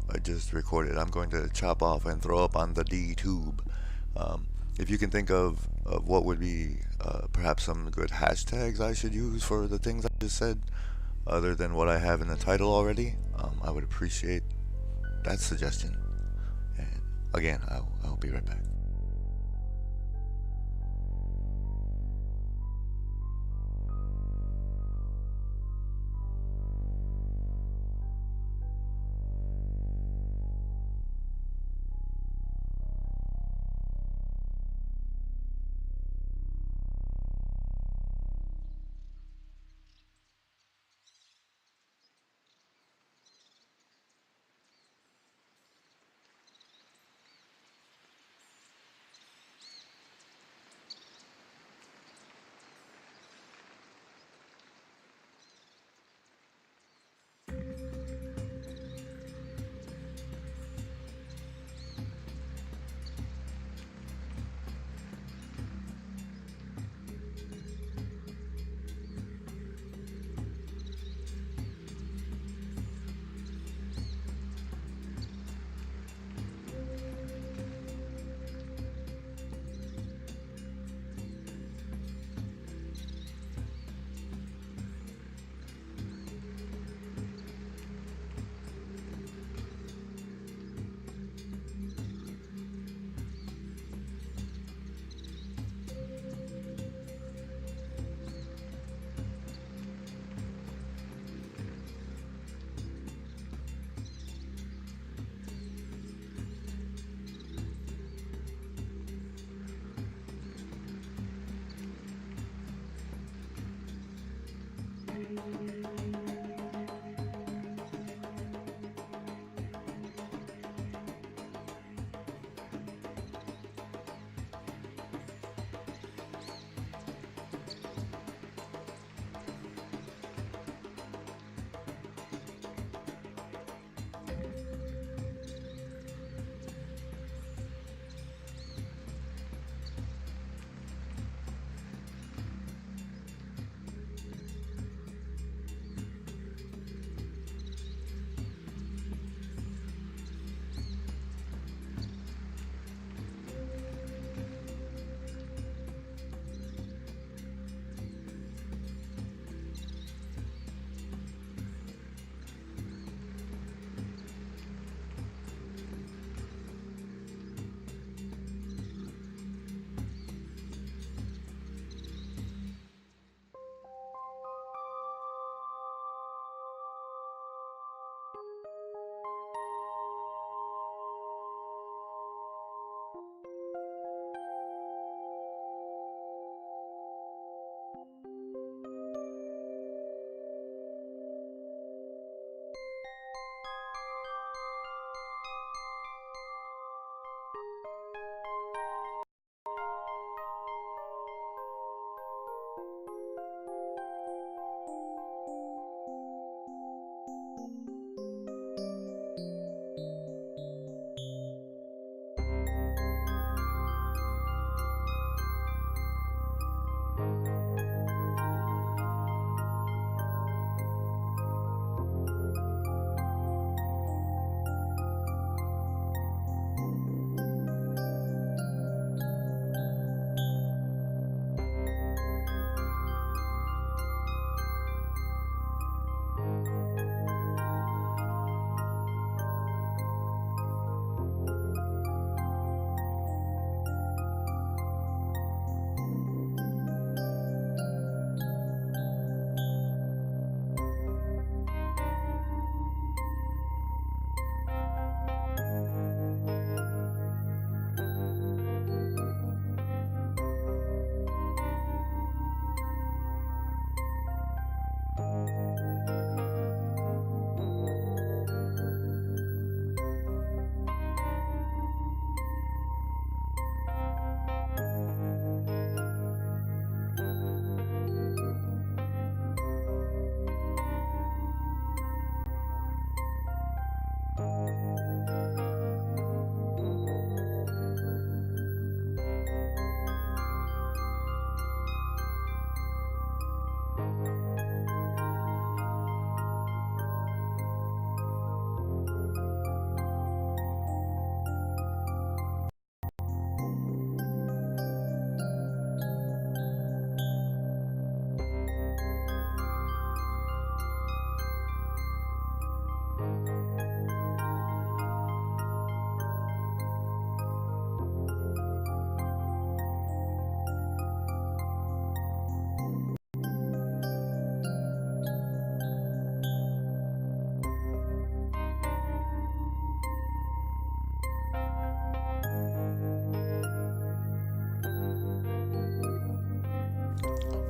recorded, I'm going to chop off and throw up on the D tube. If you can think of what would be perhaps some good hashtags I should use for the things I just said, other than what I have in the title already, I would appreciate that suggestion. And again, I'll be right back.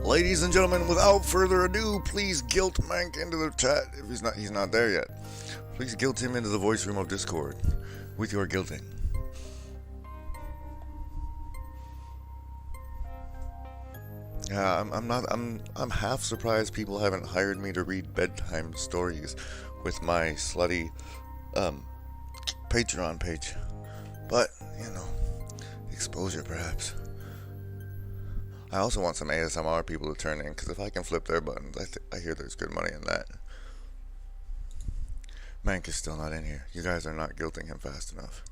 Ladies and gentlemen, without further ado, please guilt Mank into the chat. If he's not there yet. Please guilt him into the voice room of Discord with your guilting. Yeah, I'm half surprised people haven't hired me to read bedtime stories with my slutty Patreon page. But, you know, exposure perhaps. I also want some ASMR people to turn in, because if I can flip their buttons, I hear there's good money in that. Mank is still not in here. You guys are not guilting him fast enough.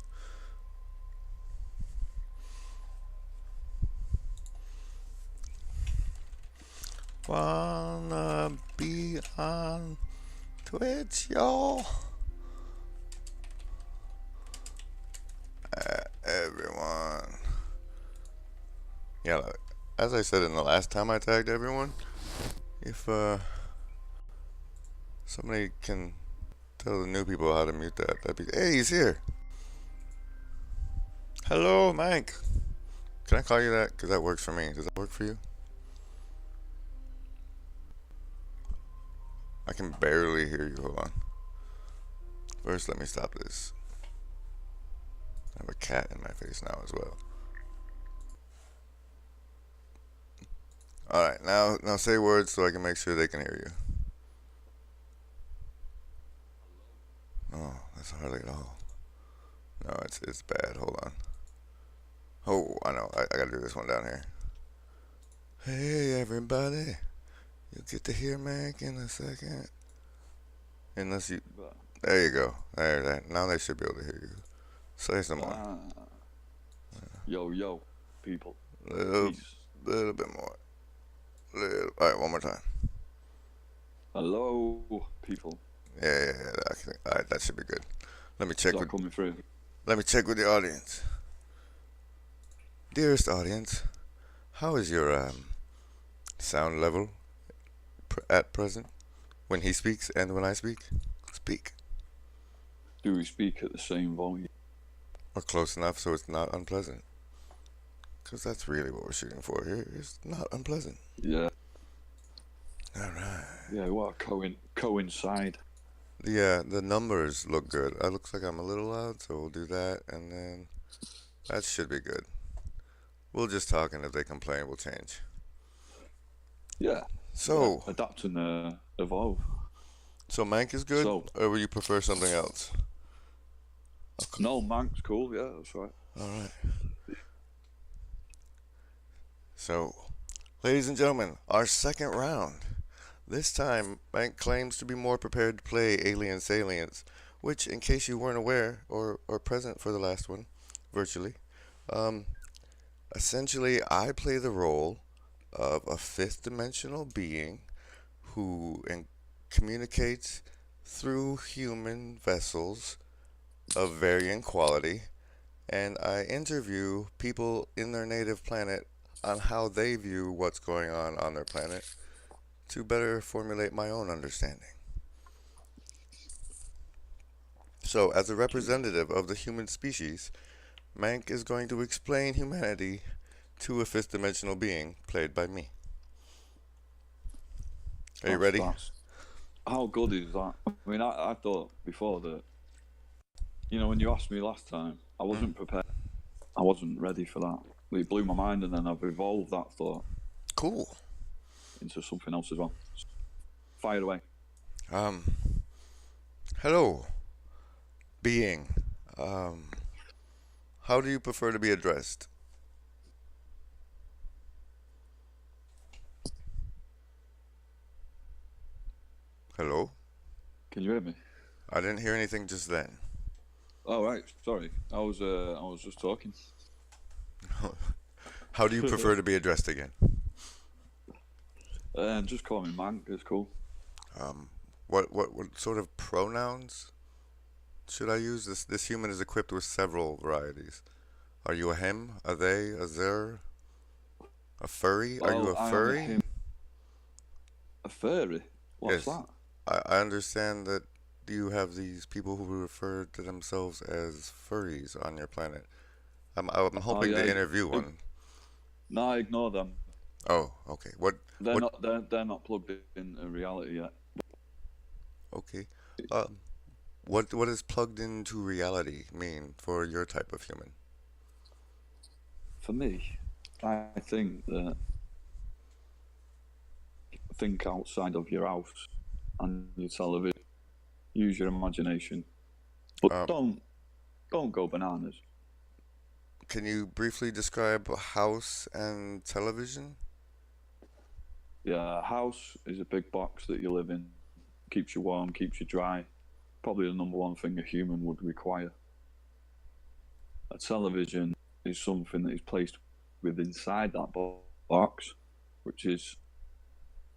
Wanna be on Twitch, y'all? Everyone. Yeah, look, as I said in the last time I tagged everyone, if somebody can tell the new people how to mute that, that'd be. Hey, he's here. Hello, Mank. Can I call you that? Because that works for me. Does that work for you? I can barely hear you. Hold on. First, let me stop this. I have a cat in my face now as well. Alright, now say words so I can make sure they can hear you. Oh, that's hardly at all. No, it's bad. Hold on. Oh, I know. I gotta do this one down here. Hey, everybody. You'll get to hear Mank in a second. Unless you... There you go. There. Now they should be able to hear you. Say some more. Yo, people. Little bit more. Alright, one more time. Hello, people. Yeah. Alright, that should be good. Let me check coming through. Let me check with the audience. Dearest audience, how is your sound level at present? When he speaks and when I speak? Speak. Do we speak at the same volume? Or close enough so it's not unpleasant? Because that's really what we're shooting for here. It's not unpleasant. Yeah. Alright. Yeah, what coincide. Yeah, the numbers look good. It looks like I'm a little loud, so we'll do that, and then that should be good. We'll just talk, and if they complain, we'll change. Yeah. So... Yeah, adapt and evolve. So Mank is good, or would you prefer something else? No, Mank's cool, yeah, that's right. Alright. So, ladies and gentlemen, our second round. This time, Mank claims to be more prepared to play Alien Salients, which, in case you weren't aware, or present for the last one, virtually, essentially, I play the role of a fifth-dimensional being who communicates through human vessels of varying quality, and I interview people in their native planet on how they view what's going on their planet to better formulate my own understanding. So, as a representative of the human species, Mank is going to explain humanity to a fifth-dimensional being played by me. Are you ready? How good is that? I mean, I thought before that, you know, when you asked me last time, I wasn't prepared. I wasn't ready for that. it blew my mind, and then I've evolved that thought Cool. into something else as well. Fire away. Um, hello, being. Um, how do you prefer to be addressed? Hello? Can you hear me? I didn't hear anything just then. Oh right, sorry. I was just talking. How do you prefer to be addressed again? Just call me man. It's cool. What sort of pronouns should I use? This human is equipped with several varieties. Are you a him, a they, a zer, a furry? Are you a I am furry? him. A furry? What's Yes. that? I understand that you have these people who refer to themselves as furries on your planet. I'm hoping yeah. to interview one. No, ignore them. Oh, okay. What? They're What? not. They're not plugged into reality yet. Okay. What does plugged into reality mean for your type of human? For me, I think that think outside of your house and your television. Use your imagination, but don't go bananas. Can you briefly describe a house and television? Yeah, a house is a big box that you live in. Keeps you warm, keeps you dry. Probably the number one thing a human would require. A television is something that is placed within inside that box, which is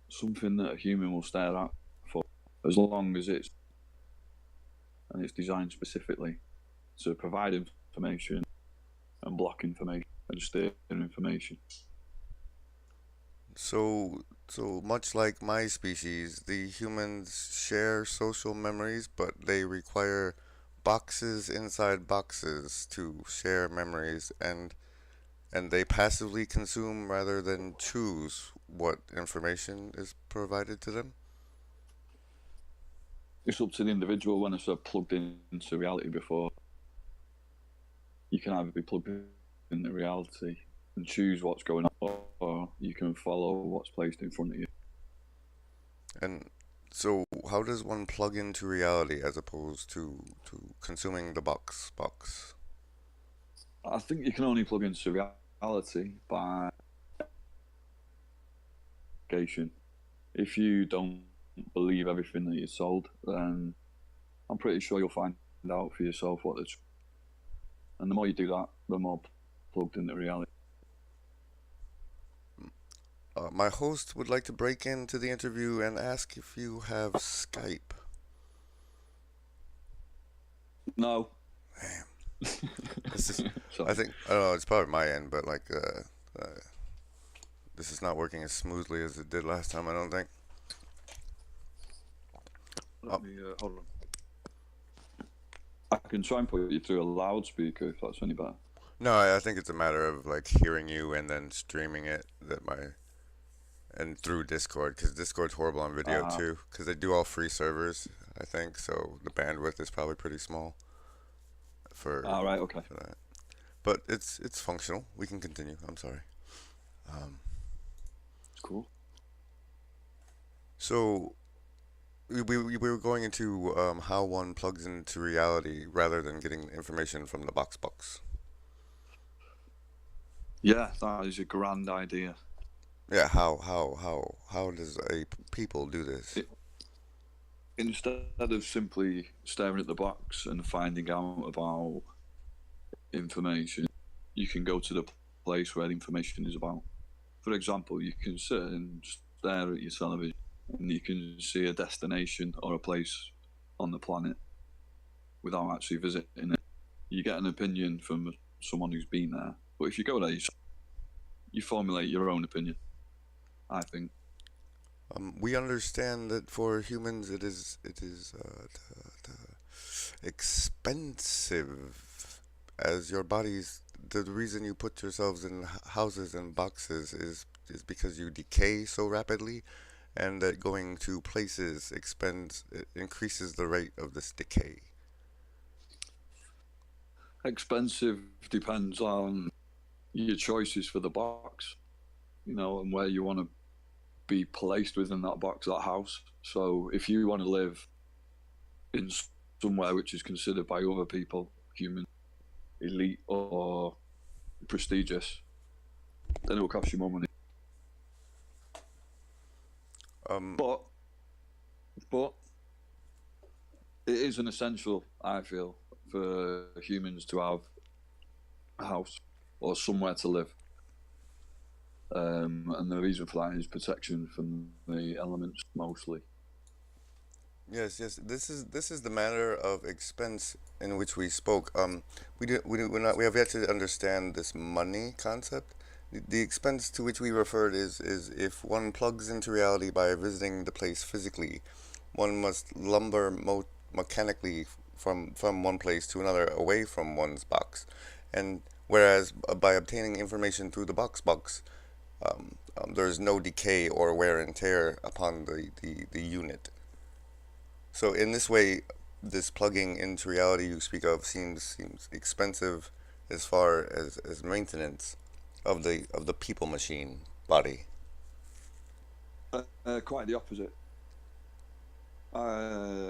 something that a human will stare at for as long as it's designed specifically to provide information and block information and steer information. So much like my species, the humans share social memories, but they require boxes inside boxes to share memories, and they passively consume rather than choose what information is provided to them. It's up to the individual. When I said plugged into reality before, you can either be plugged into reality and choose what's going on, or you can follow what's placed in front of you. And so, how does one plug into reality as opposed to consuming the box? I think you can only plug into reality by education. If you don't believe everything that you're told, then I'm pretty sure you'll find out for yourself what the truth. And the more you do that, the more plugged into reality. My host would like to break into the interview and ask if you have Skype. No. Damn. This is, I think, I don't know, it's probably my end, but like, this is not working as smoothly as it did last time, I don't think. Let me, hold on. I can try and put you through a loudspeaker if that's any better. No, I think it's a matter of like hearing you and then streaming it and through Discord, because Discord's horrible on video too, because they do all free servers, I think, so the bandwidth is probably pretty small for right, okay. for that. But it's functional. We can continue. I'm sorry. It's cool. So we were going into how one plugs into reality rather than getting information from the box. Yeah, that is a grand idea. Yeah, how does a people do this? Instead of simply staring at the box and finding out about information, you can go to the place where the information is about. For example, you can sit and stare at your television and you can see a destination or a place on the planet without actually visiting it. You get an opinion from someone who's been there, but if you go there, you formulate your own opinion, I think. We understand that for humans it is expensive, as your bodies. The reason you put yourselves in houses and boxes is because you decay so rapidly, and that going to places increases the rate of this decay. Expensive depends on your choices for the box, and where you want to be placed within that box, that house. So if you want to live in somewhere which is considered by other people human, elite, or prestigious, then it will cost you more money. But it is an essential, I feel, for humans to have a house or somewhere to live. And the reason for that is protection from the elements, mostly. Yes, yes. This is the matter of expense in which we spoke. We have yet to understand this money concept. The expense to which we referred is if one plugs into reality by visiting the place physically, one must lumber mechanically from one place to another away from one's box, and whereas by obtaining information through the box, there is no decay or wear and tear upon the unit. So in this way, this plugging into reality you speak of seems expensive as far as maintenance of the people machine body. Quite the opposite.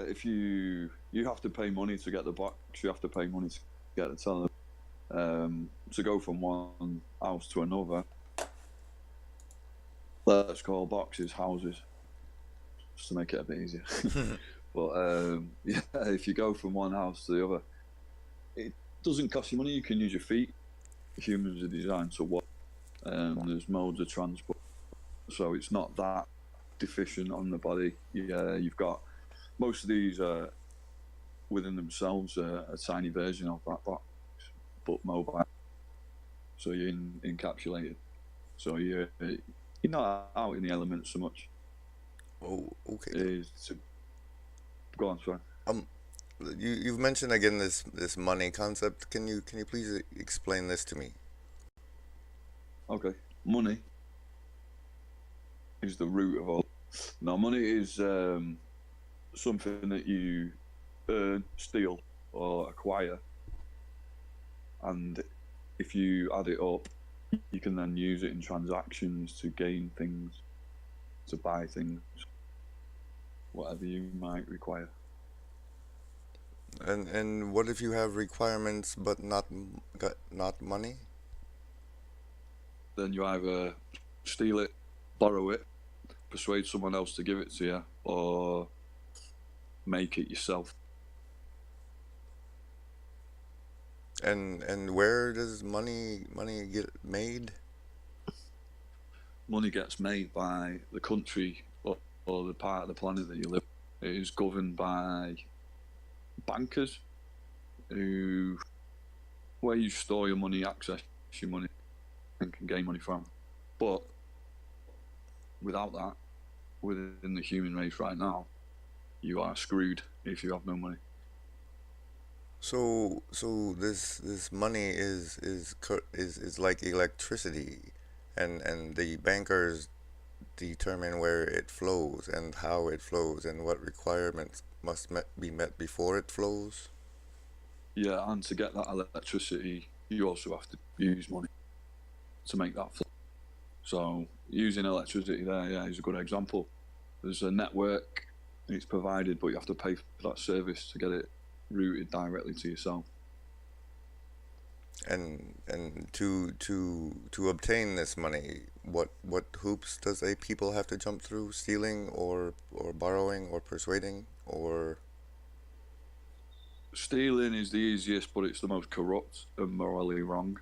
If you have to pay money to get the box, you have to pay money to get the television. To go from one house to another, let's call boxes houses, just to make it a bit easier. But yeah, if you go from one house to the other, it doesn't cost you money. You can use your feet. Humans are designed to walk. There's modes of transport, so it's not that deficient on the body. Yeah, you've got most of these within themselves a tiny version of that box, but mobile. So you're encapsulated. So you're not out in the elements so much. Oh, okay. Go on, sorry. You've mentioned again this money concept. Can you please explain this to me? Okay, money is the root of all. Now, money is something that you earn, steal, or acquire, and if you add it up, you can then use it in transactions to gain things, to buy things, whatever you might require. And what if you have requirements but not money? Then you either steal it, borrow it, persuade someone else to give it to you, or make it yourself. And where does money get made? Money gets made by the country or the part of the planet that you live. It is governed by bankers where you store your money, access your money, and can gain money from. But without that, within the human race right now, you are screwed if you have no money. So this money is like electricity, and the bankers determine where it flows and how it flows and what requirements must be met before it flows. Yeah, and to get that electricity, you also have to use money to make that flow. So using electricity there, yeah, is a good example. There's a network, it's provided, but you have to pay for that service to get it routed directly to yourself. And to obtain this money, what hoops does a people have to jump through? Stealing or borrowing or persuading or Stealing is the easiest, but it's the most corrupt and morally wrong,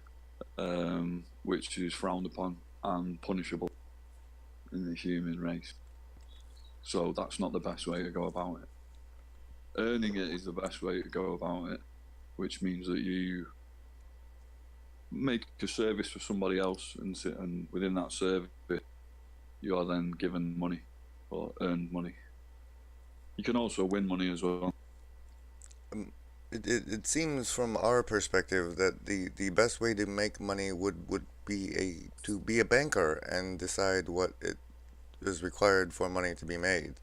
which is frowned upon and punishable in the human race. So that's not the best way to go about it. Earning it is the best way to go about it, which means that you make a service for somebody else, and within that service, you are then given money or earned money. You can also win money as well. it seems from our perspective that the best way to make money would be to be a banker and decide what it is required for money to be made.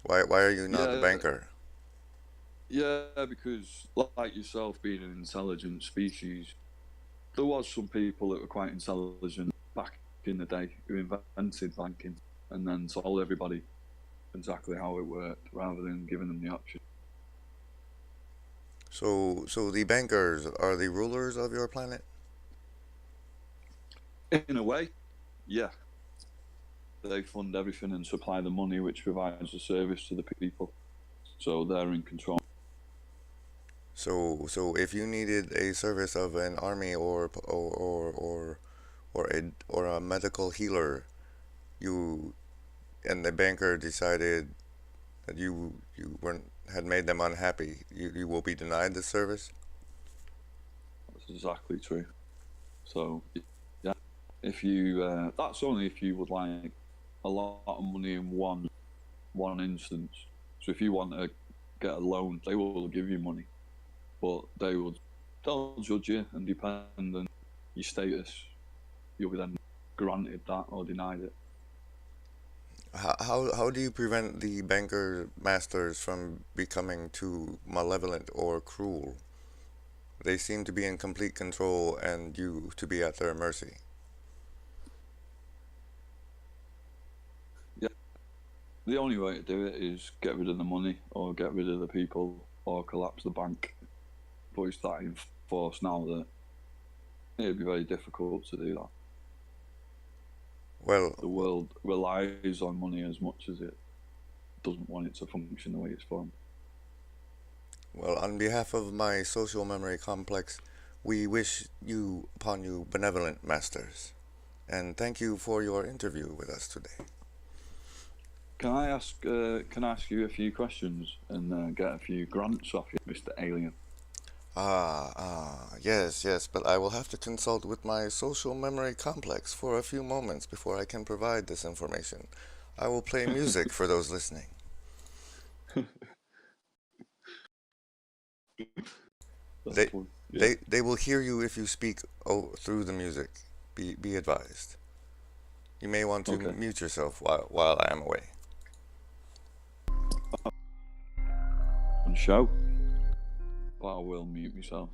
Why are you not a Yeah, banker? yeah, because like yourself being an intelligent species, there was some people that were quite intelligent back in the day who invented banking and then told everybody exactly how it worked rather than giving them the option. So the bankers are the rulers of your planet? In a way, yeah. They fund everything and supply the money which provides the service to the people. So they're in control. So if you needed a service of an army or a medical healer, you and the banker decided that you weren't had made them unhappy, you will be denied the service. That's exactly true. So, yeah, if you that's only if you would like a lot of money in one instance. So if you want to get a loan, they will give you money, but they'll judge you, and depending on your status, you'll be then granted that or denied it. How do you prevent the banker masters from becoming too malevolent or cruel? They seem to be in complete control and you to be at their mercy. Yeah, the only way to do it is get rid of the money or get rid of the people or collapse the bank. But it's that in force now that it'd be very difficult to do that. Well, The world relies on money as much as it doesn't want it to function the way it's formed. well, on behalf of my social memory complex, we wish you upon you benevolent masters, and thank you for your interview with us today. Can I ask you a few questions and get a few grants off you, Mr. Alien? Yes, but I will have to consult with my social memory complex for a few moments before I can provide this information. I will play music for those listening. They, Cool. Yeah. they will hear you if you speak through the music. Be advised. You may want to Okay. mute yourself while I am away. And show. But I will mute myself.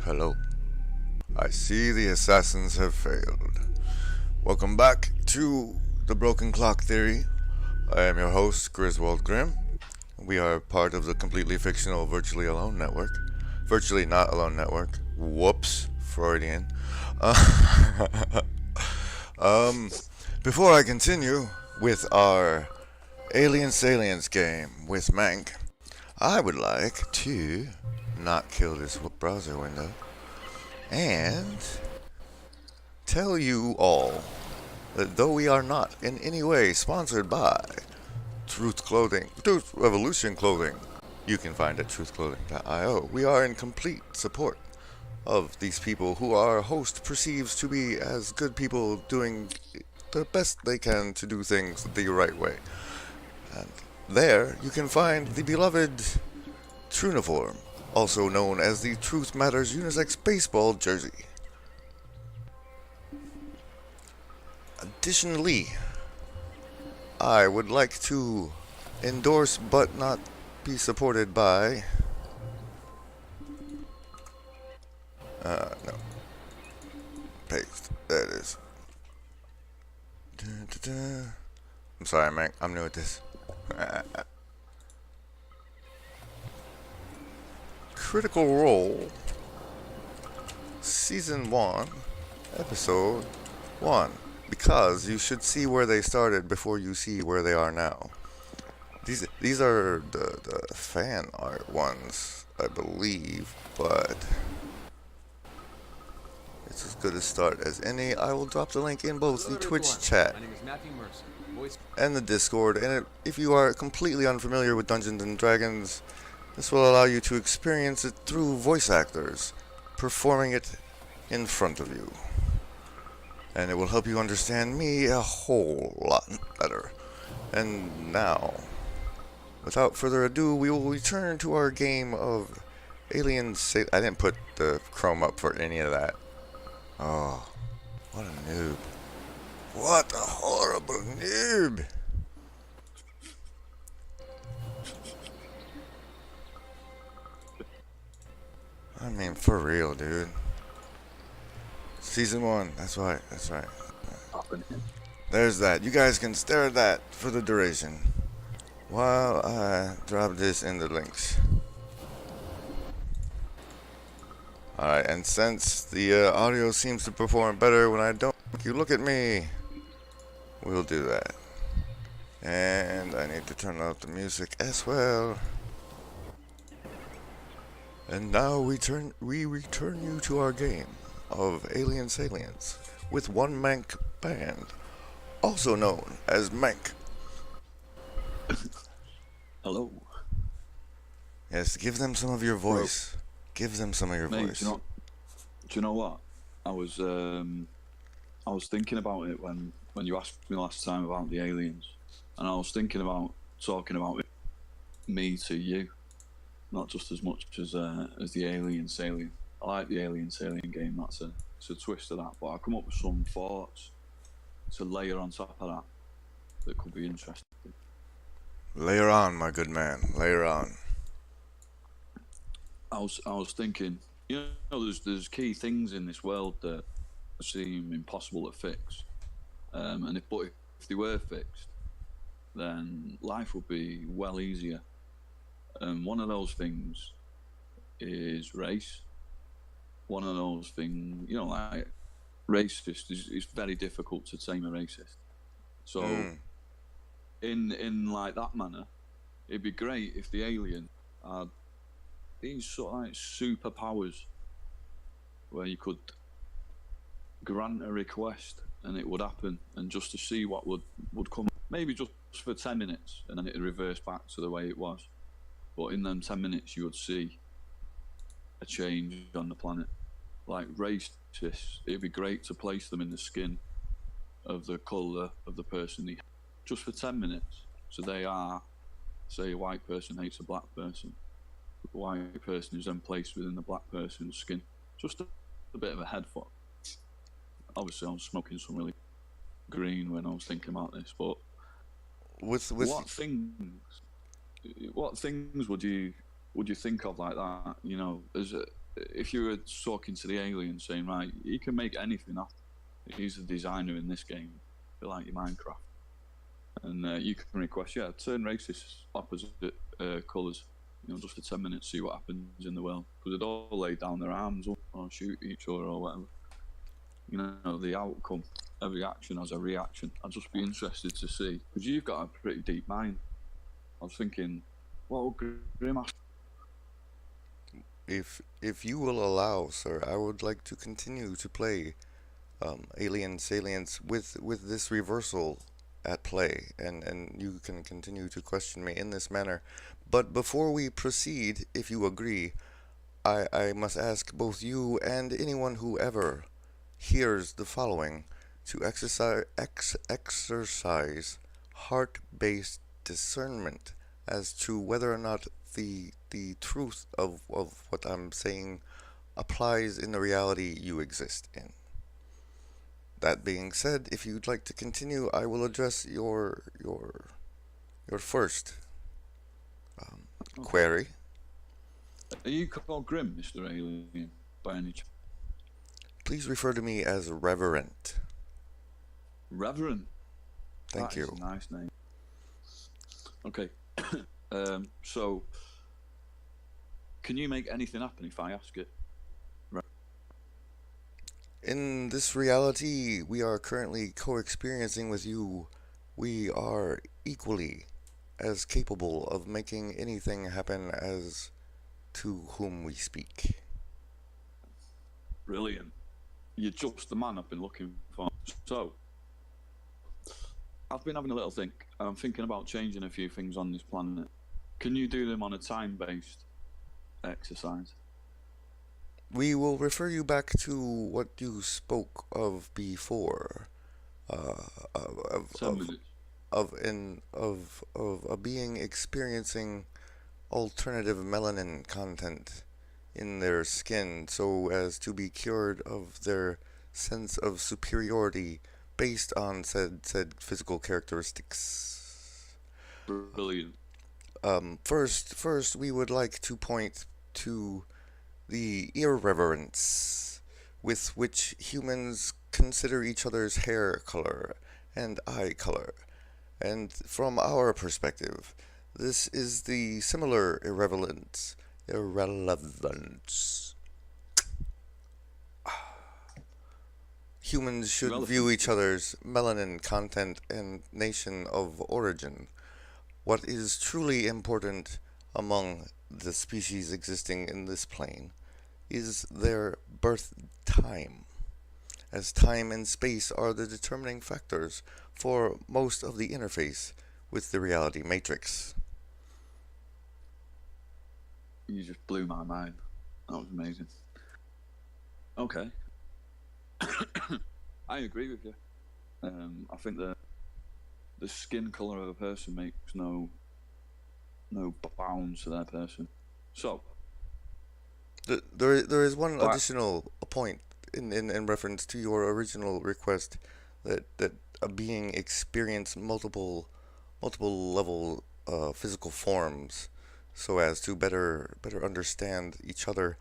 Hello. I see the assassins have failed. Welcome back to the Broken Clock Theory. I am your host, Griswold Grimm. We are part of the completely fictional Virtually Alone Network. Virtually Not Alone Network. Whoops. Freudian. Before I continue with our Alien Salience game with Mank, I would like to not kill this browser window and tell you all that though we are not in any way sponsored by Truth Revolution Clothing, you can find at truthclothing.io, we are in complete support of these people who our host perceives to be as good people doing the best they can to do things the right way. And there you can find the beloved Truniform, also known as the Truth Matters Unisex Baseball Jersey. Additionally, I would like to endorse but not be supported by... no. Paste. There it is. I'm sorry, man. I'm new at this. Critical Role, Season 1, Episode 1. Because you should see where they started before you see where they are now. These are the fan art ones, I believe, but it's as good a start as any. I will drop the link in both the Twitch chat and the Discord, and if you are completely unfamiliar with Dungeons and Dragons, this will allow you to experience it through voice actors performing it in front of you. And it will help you understand me a whole lot better. And now, without further ado, we will return to our game of Alien I didn't put the Chrome up for any of that. Oh, what a noob. What a horrible noob. I mean, for real, dude. Season 1, that's right. There's that. You guys can stare at that for the duration while I drop this in the links. Alright, and since the audio seems to perform better when I don't make you look at me, we'll do that. And I need to turn up the music as well. And now we return you to our game of Alien Salience with one Mank band, also known as Mank. Hello. Yes, give them some of your voice. Give them some of your voice. Do you know what? I was thinking about it when you asked me last time about the aliens, and I was thinking about talking about me to you, not just as much as the Alien Salient. I like the Alien Salient game. It's a twist of that, but I come up with some thoughts to layer on top of that could be interesting. Layer on, my good man. Layer on. I was thinking, there's key things in this world that seem impossible to fix, and if they were fixed, then life would be well easier. And one of those things is race. One of those things, like racist is very difficult to tame a racist. So, in like that manner, it'd be great if the alien had these sort of like superpowers where you could grant a request and it would happen, and just to see what would come, maybe just for 10 minutes, and then it'd reverse back to the way it was. But in them 10 minutes, you would see a change on the planet. Like racists, it'd be great to place them in the skin of the colour of the person just for 10 minutes. So they are, say, a white person hates a black person. The white person is then placed within the black person's skin. Just a bit of a head fuck. Obviously, I was smoking some really green when I was thinking about this, but what things would you think of like that? if you were talking to the alien saying, right, you can make anything up. He's the designer in this game, a bit like your Minecraft. And you can request, turn racist opposite colours, just for 10 minutes, see what happens in the world. Because they'd all lay down their arms or shoot each other or whatever. The outcome, every action has a reaction. I'd just be interested to see, because you've got a pretty deep mind. I was thinking, what would Grimace... If you will allow, sir, I would like to continue to play Alien Salience with this reversal at play, and you can continue to question me in this manner. But before we proceed, if you agree, I must ask both you and anyone who ever hears the following to exercise heart-based discernment as to whether or not the truth of what I'm saying applies in the reality you exist in. That being said, if you'd like to continue, I will address your first query. Are you called Grim, Mr. Alien, by any chance? Please refer to me as Reverend. Reverend? Thank you. That's a nice name. Okay. So, can you make anything happen if I ask it? Right. In this reality we are currently co-experiencing with you, we are equally as capable of making anything happen as to whom we speak. Brilliant. You're just the man I've been looking for. So, I've been having a little think, and I'm thinking about changing a few things on this planet. Can you do them on a time-based exercise? We will refer you back to what you spoke of before, of a being experiencing alternative melanin content in their skin so as to be cured of their sense of superiority based on said physical characteristics. Brilliant. First, we would like to point to the irreverence with which humans consider each other's hair color and eye color. And from our perspective, this is the similar irrelevance. Humans should view each other's melanin content and nation of origin. What is truly important among the species existing in this plane is their birth time, as time and space are the determining factors for most of the interface with the reality matrix. You just blew my mind. That was amazing. Okay. I agree with you. I think the skin colour of a person makes no bounds to that person. So there is one additional point in reference to your original request that a being experience multiple level physical forms so as to better understand each other.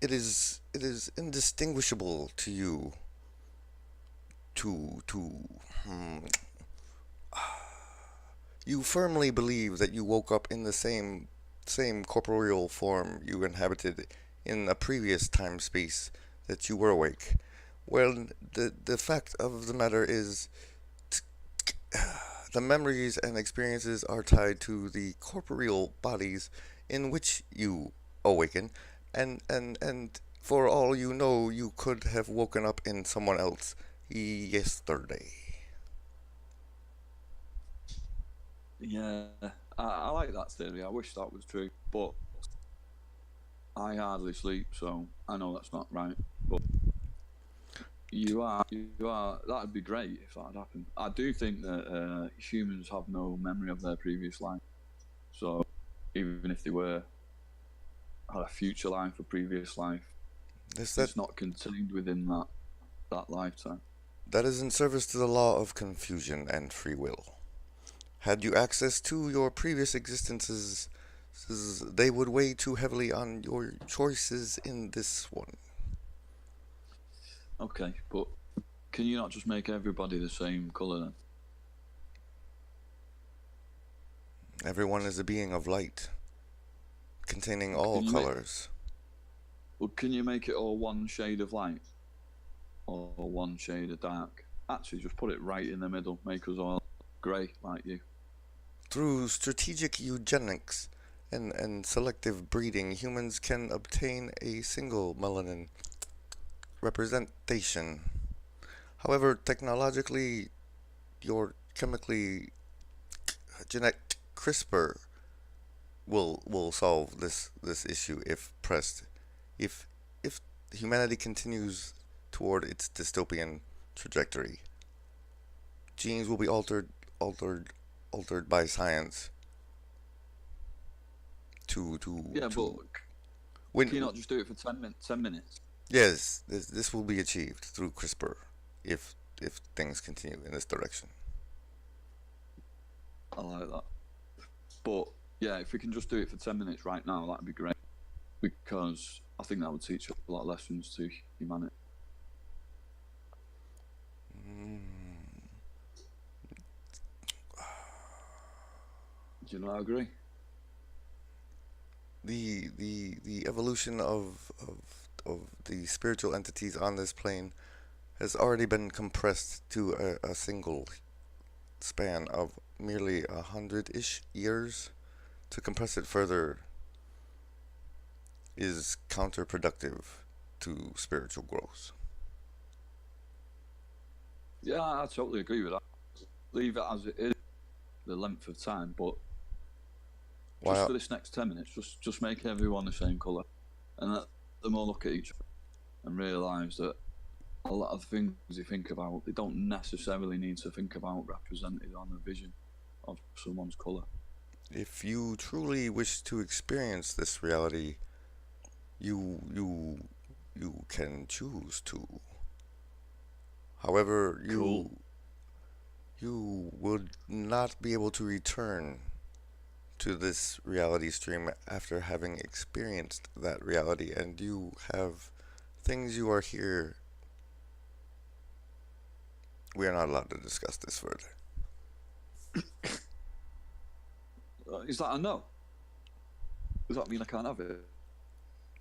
It is indistinguishable to you you firmly believe that you woke up in the same corporeal form you inhabited in a previous time space that you were awake. Well, the fact of the matter is the memories and experiences are tied to the corporeal bodies in which you awaken, and for all you know, you could have woken up in someone else yesterday. Yeah, I like that theory. I wish that was true, but I hardly sleep, so I know that's not right. But you are. That'd be great if that had happened. I do think that humans have no memory of their previous life, so even if they had a future life, a previous life, it's not contained within that lifetime. That is in service to the law of confusion and free will. Had you access to your previous existences they would weigh too heavily on your choices in this one. Okay, but can you not just make everybody the same colour then? Everyone is a being of light, containing all Can you colors. Well, can you make it all one shade of light? Or one shade of dark? Actually, just put it right in the middle. Make us all grey like you. Through strategic eugenics and selective breeding, humans can obtain a single melanin representation. However, technologically, your chemically genetic CRISPR will solve this issue if pressed. If humanity continues toward its dystopian trajectory, genes will be altered by science to Yeah, to but when can you not just do it for 10 minutes? yes, this will be achieved through CRISPR if things continue in this direction. I like that. But yeah, if we can just do it for 10 minutes right now, that'd be great. Because I think that would teach a lot of lessons to humanity. Do you not agree? The evolution of the spiritual entities on this plane has already been compressed to a single span of merely 100-ish years. To compress it further is counterproductive to spiritual growth. Yeah, I totally agree with that. Leave it as it is, the length of time, but just for this next 10 minutes, just make everyone the same colour and let them all look at each other and realise that a lot of things you think about, they don't necessarily need to think about represented on a vision of someone's colour. If you truly wish to experience this reality, you can choose to. However, Cool. you would not be able to return to this reality stream after having experienced that reality, and you have things you are here. We are not allowed to discuss this further. Is that a no? Does that mean I can't have it?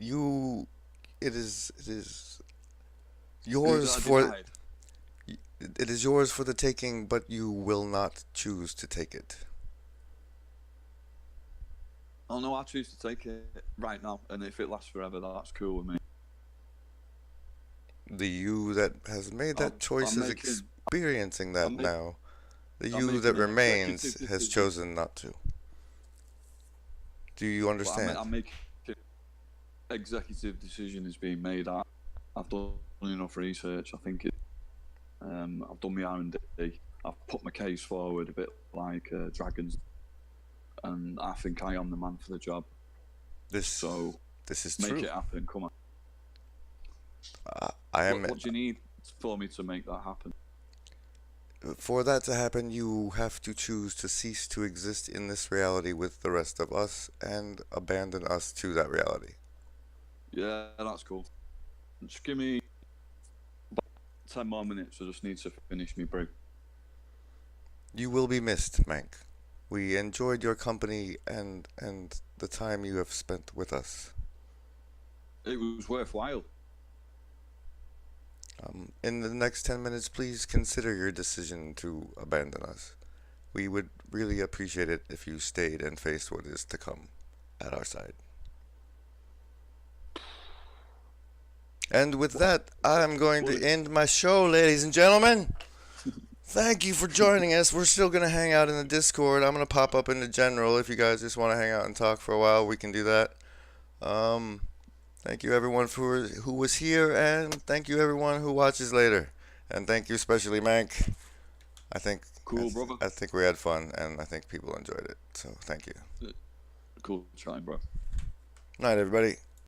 It is Is yours that for denied? it is yours for the taking, but you will not choose to take it. Oh no, I choose to take it right now, and if it lasts forever, that's cool with me. The you that has made that choice I'm is making- experiencing that now. The I'm you making that an remains executive has decision. chosen not to. Do you But understand? I'm making executive decision is being made. I've done enough research. I think I've done my R&D. I've put my case forward a bit like Dragons, and I think I am the man for the job. So This is make true. it happen. Come on. I am. What do you need for me to make that happen? For that to happen, you have to choose to cease to exist in this reality with the rest of us and abandon us to that reality. Yeah, that's cool. Just give me about 10 more minutes. I just need to finish me brew. You will be missed, Mank. We enjoyed your company and the time you have spent with us. It was worthwhile. In the next 10 minutes, please consider your decision to abandon us. We would really appreciate it if you stayed and faced what is to come at our side. And with that, I'm going to end my show, ladies and gentlemen. Thank you for joining us. We're still going to hang out in the Discord. I'm going to pop up in the general. If you guys just want to hang out and talk for a while, we can do that. Thank you everyone who was here, and thank you everyone who watches later. And thank you especially Mank. I think brother. I think we had fun, and I think people enjoyed it. So thank you. Cool chatting, bro. Night, everybody.